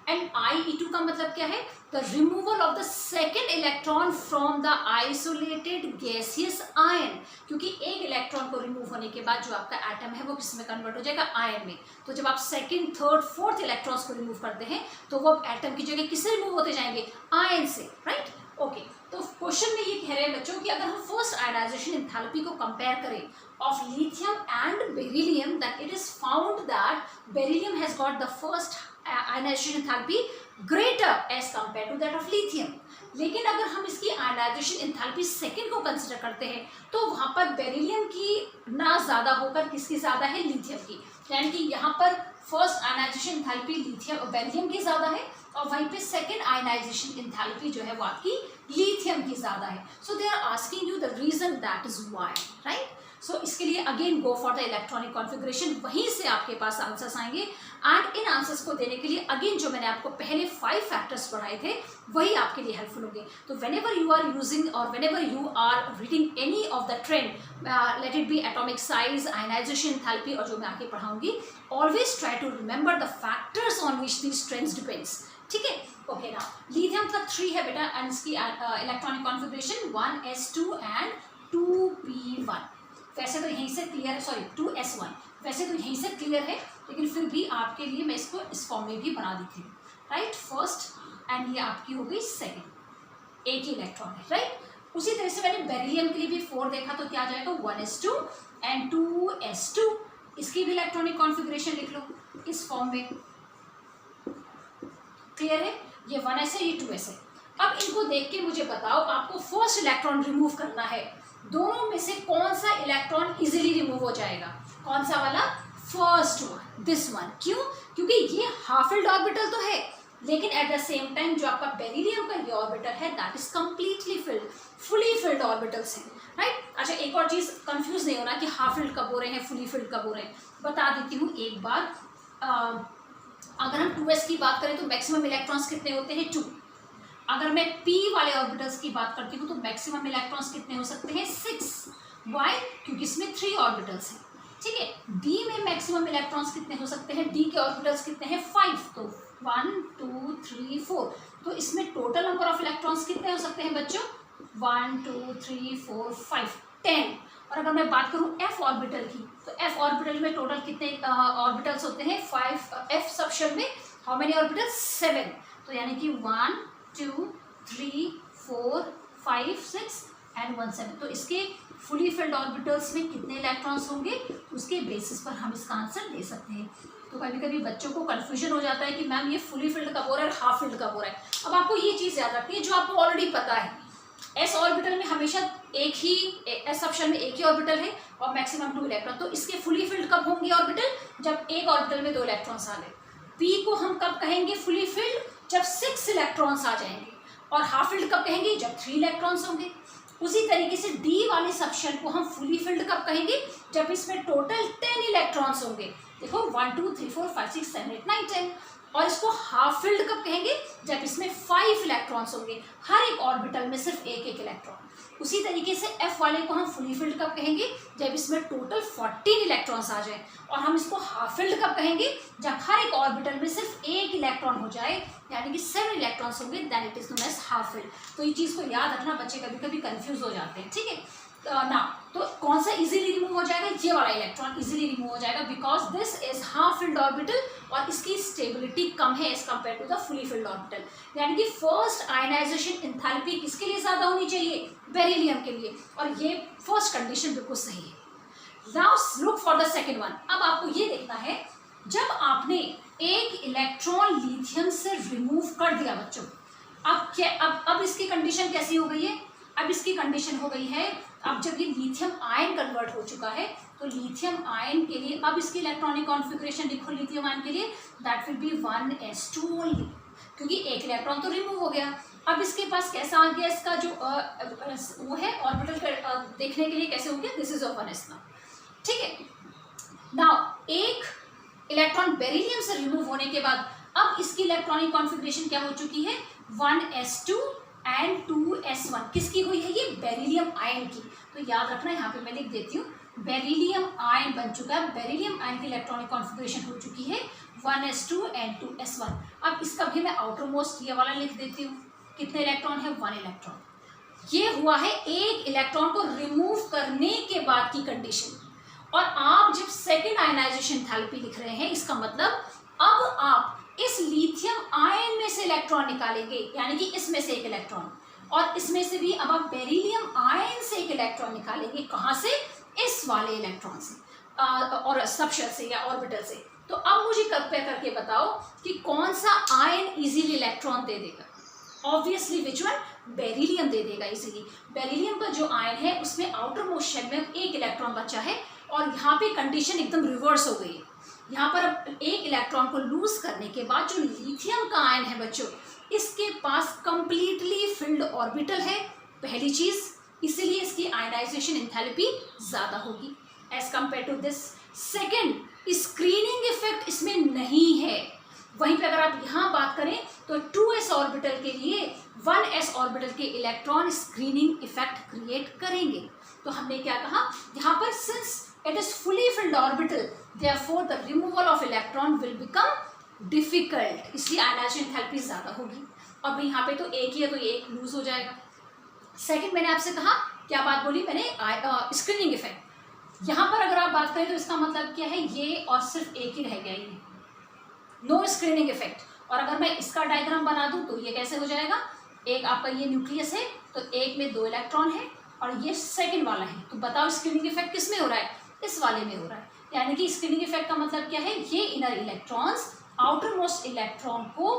And IE2 का मतलब क्या है, the removal of the second electron from the isolated gaseous ion, क्योंकि एक इलेक्ट्रॉन को रिमूव होने के बाद जो आपका एटम है वो किस में कन्वर्ट हो जाएगा, आयन में। तो जब आप सेकेंड, थर्ड, फोर्थ इलेक्ट्रॉन्स को रिमूव करते हैं तो वो एटम की जगह किससे रिमूव होते जाएंगे, आयन से, राइट। ओके, तो क्वेश्चन में ये कह रहे हैं बच्चों कि अगर हम फर्स्ट आयनाइजेशन एंथैल्पी को कंपेयर करें of lithium and beryllium, that it is found that beryllium has got the first ionization enthalpy greater as compare to that of lithium. लेकिन अगर हम इसकी आयनाइजेशन एंथैल्पी सेकंड को कंसिडर करते हैं तो वहाँ पर बेरिलियम की ना ज़्यादा होकर किसकी ज़्यादा है, लिथियम की। यानी कि यहाँ पर first ionization enthalpy lithium beryllium की ज़्यादा है और वहीं पे सेकेंड आयनाइजेशन एंथैल्पी जो है वो आपकी लिथियम की ज़्यादा है। So they are asking you the reason that is why, right. So इसके लिए again go for the electronic configuration, वहीं से आपके पास आंसर्स आएंगे। एंड इन आंसर्स को देने के लिए अगेन जो मैंने आपको पहले 5 फैक्टर्स पढ़ाए थे वही आपके लिए हेल्पफुल होंगे। तो व्हेनेवर यू आर यूजिंग और whenever you are reading any of the trend, let it be atomic size, ionization enthalpy और जो मैं आगे पढ़ाऊंगी, always try to remember the factors on which these trends depends, ठीक है। ओके, ना lithium का 3 है बेटा एंड इसकी electronic configuration 1s2 and 2p1। वैसे तो यहीं से क्लियर है, सॉरी 2s1, वैसे तो यहीं से क्लियर है लेकिन फिर भी आपके लिए मैं इसको इस फॉर्म में भी बना देती हूँ, राइट। फर्स्ट एंड ये आपकी हो गई सेकेंड, एक ही इलेक्ट्रॉन है, राइट। उसी तरह से मैंने बेरिलियम के लिए भी 4 देखा तो क्या आ जाएगा 1s2 एंड 2s2, इसकी भी इलेक्ट्रॉनिक कॉन्फ़िगरेशन लिख लो इस फॉर्म में, क्लियर है। ये 1s है, ये 2s है। अब इनको देख के मुझे बताओ, आपको फर्स्ट इलेक्ट्रॉन रिमूव करना है, दोनों में से कौन सा इलेक्ट्रॉन इजीली रिमूव हो जाएगा, कौन सा वाला, फर्स्ट वन, दिस वन। क्यों, क्योंकि ये हाफ फिल्ड ऑर्बिटल तो है लेकिन एट द सेम टाइम जो आपका बेरिलियम का ये ऑर्बिटल है that is completely filled, fully filled orbitals हैं, राइट। अच्छा, एक और चीज़ कंफ्यूज नहीं होना कि हाफ फिल्ड कब हो रहे हैं, फुली फिल्ड कब हो रहे हैं, बता देती हूँ एक बार। अगर हम 2s की बात करें तो मैक्सिमम इलेक्ट्रॉन्स कितने होते हैं, 2। अगर मैं p वाले ऑर्बिटल्स की बात करती हूँ तो मैक्सिमम इलेक्ट्रॉन्स कितने हो सकते हैं, 6। वाई, क्योंकि इसमें 3 ऑर्बिटल्स हैं, ठीक है। d में मैक्सिमम इलेक्ट्रॉन्स कितने हो सकते हैं, d के ऑर्बिटल्स कितने हैं, 5। तो 1 2 3 4, तो इसमें टोटल नंबर ऑफ इलेक्ट्रॉन्स कितने हो सकते हैं बच्चों, 1 2 3 4 5 10। और अगर मैं बात करूँ f ऑर्बिटल की तो f ऑर्बिटल में टोटल कितने ऑर्बिटल्स होते हैं, 5। f सबशेल में हाउ मेनी ऑर्बिटल्स, 7। तो यानी कि 1 2 3 4 5 6 एंड 1 7। तो इसके फुली फिल्ड ऑर्बिटल्स में कितने इलेक्ट्रॉन्स होंगे, उसके बेसिस पर हम इसका आंसर दे सकते हैं। तो कभी कभी बच्चों को कन्फ्यूजन हो जाता है कि मैम ये फुली फिल्ड कब हो रहा है और हाफ फिल्ड कब हो रहा है। अब आपको ये चीज़ याद रखनी है जो आपको ऑलरेडी पता है, एस ऑर्बिटल में हमेशा एक ही, एस ऑप्शन में एक ही ऑर्बिटल है और मैक्सिमम 2 इलेक्ट्रॉन। तो इसके फुली फिल्ड कब होंगे ऑर्बिटल, जब एक ऑर्बिटल में 2 इलेक्ट्रॉन्स आ गए। पी को हम कब कहेंगे फुली फिल्ड, जब 6 इलेक्ट्रॉन्स आ जाएंगे। और हाफ फिल्ड कब कहेंगे, जब 3 इलेक्ट्रॉन्स होंगे। उसी तरीके से डी वाले सबशेल को हम फुली फिल्ड कब कहेंगे, जब इसमें टोटल 10 इलेक्ट्रॉन्स होंगे। देखो 1 2 3 4 5 6 7 8 9 10। और इसको हाफ फिल्ड कब कहेंगे, जब इसमें 5 इलेक्ट्रॉन्स होंगे, हर एक ऑर्बिटल में सिर्फ एक एक इलेक्ट्रॉन। उसी तरीके से F वाले को हम फुली फिल्ड कब कहेंगे, जब इसमें टोटल 14 इलेक्ट्रॉन्स आ जाए। और हम इसको हाफ फिल्ड कब कहेंगे, जब हर एक ऑर्बिटल में सिर्फ एक इलेक्ट्रॉन हो जाए, यानी कि 7 इलेक्ट्रॉन्स होंगे, then it is known as half filled. तो ये चीज़ को याद रखना, बच्चे कभी कभी कंफ्यूज हो जाते हैं, ठीक है ना। तो कौन सा इजीली रिमूव हो जाएगा, ये वाला इलेक्ट्रॉन इजीली रिमूव हो जाएगा, because this is half filled orbital और इसकी स्टेबिलिटी कम है as compare to the fully filled orbital. यानी कि फर्स्ट आयनाइजेशन एंथैल्पी किसके लिए ज्यादा होनी चाहिए, बेरिलियम के लिए, और ये फर्स्ट कंडीशन बिल्कुल सही है। Now look for the second one. अब आपको ये देखना है, जब आपने एक इलेक्ट्रॉन लिथियम से रिमूव कर दिया बच्चों, अब क्या, अब इसकी कंडीशन कैसी हो गई है, अब इसकी कंडीशन हो गई है, अब जब ये लिथियम आयन कन्वर्ट हो चुका है, तो लिथियम आयन के लिए अब इसकी इलेक्ट्रॉनिक कॉन्फ़िगरेशन लिखो लिथियम आयन के लिए, that will B 1s2 only, क्योंकि एक इलेक्ट्रॉन तो रिमूव हो गया। अब इसके पास कैसा आ गया, इसका जो वो है ऑर्बिटल देखने के लिए कैसे हो गया, this is of 1s now, ठीक है। नाउ एक इलेक्ट्रॉन बेरिलियम से रिमूव होने के बाद अब इसकी इलेक्ट्रॉनिक कॉन्फ़िगरेशन क्या हो चुकी है, 1s2 एंड 2s1। किसकी हुई है ये, बेरिलियम आयन की। तो याद रखना, यहाँ पे मैं लिख देती हूँ, बेरिलियम आयन बन चुका है, बेरिलियम आयन की इलेक्ट्रॉनिक कॉन्फ़िगरेशन हो चुकी है 1s2 एंड 2s1। अब इसका भी मैं आउटर मोस्ट ये वाला लिख देती हूँ, कितने इलेक्ट्रॉन है, 1 इलेक्ट्रॉन। ये हुआ है एक इलेक्ट्रॉन को रिमूव करने के बाद की कंडीशन। और आप जब सेकेंड आयनाइजेशन एंथैल्पी लिख रहे हैं, इसका मतलब अब आप इस लिथियम आयन में से इलेक्ट्रॉन निकालेंगे, यानी कि इसमें से एक इलेक्ट्रॉन, और इसमें से भी अब आप बेरिलियम आयन से एक इलेक्ट्रॉन निकालेंगे। कहाँ से, इस वाले इलेक्ट्रॉन से और सबशेल से या ऑर्बिटल से। तो अब मुझे कंपेयर करके बताओ कि कौन सा आयन इजीली इलेक्ट्रॉन दे देगा। ऑब्वियसली विच वन, बेरिलियम दे देगा इजीली। बेरिलियम का जो आयन है उसमें आउटर मोस्ट शेल में एक इलेक्ट्रॉन बचा है, और यहाँ पे कंडीशन एकदम रिवर्स हो गई है। यहाँ पर अब एक इलेक्ट्रॉन को लूज करने के बाद जो लिथियम का आयन है बच्चों, इसके पास कंप्लीटली फिल्ड ऑर्बिटल है, पहली चीज, इसीलिए इसकी आयनाइजेशन एंथैल्पी ज्यादा होगी as compare to this. Second, screening effect इसमें नहीं है। वहीं पे अगर आप यहाँ बात करें तो 2s ऑर्बिटल के लिए 1s ऑर्बिटल के इलेक्ट्रॉन स्क्रीनिंग इफेक्ट क्रिएट करेंगे। तो हमने क्या कहा, यहाँ पर since it is fully filled orbital, therefore the removal of electron will become difficult, इसलिए आयनाइजेशन एंथैल्पी ज्यादा होगी। अब यहाँ पे तो एक ही है, तो ये एक लूज हो जाएगा। सेकंड, मैंने आपसे कहा, क्या बात बोली मैंने, स्क्रीनिंग इफेक्ट। यहाँ पर अगर आप बात करें तो इसका मतलब क्या है, ये और सिर्फ एक ही रह गया, ये नो स्क्रीनिंग इफेक्ट। और अगर मैं इसका डायग्राम बना दूं तो ये कैसे हो जाएगा, एक आपका ये न्यूक्लियस है, तो एक में 2 इलेक्ट्रॉन है और ये सेकंड वाला है। तो बताओ स्क्रीनिंग इफेक्ट किस में हो रहा है, इस वाले में हो रहा है। यानी कि स्क्रीनिंग इफेक्ट का मतलब क्या है, ये inner electrons outer most electron को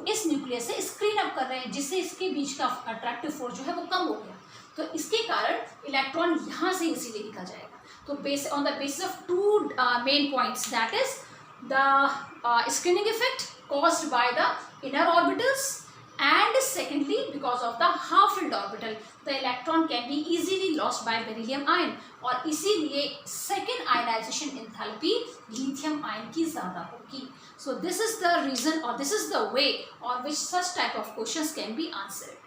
इस न्यूक्लियस से स्क्रीन अप कर रहे हैं, जिससे इसके बीच का अट्रैक्टिव फोर्स जो है वो कम हो गया। तो इसके कारण इलेक्ट्रॉन यहाँ से इजीली निकल जाएगा। तो base on the basis of 2 main points, that is the screening effect caused by the inner orbitals, and secondly because of the half filled orbital, the electron can be easily lost by beryllium ion, और इसीलिए second ionization enthalpy lithium ion की ज़्यादा होगी। So this is the reason, or this is the way on which such type of questions can be answered.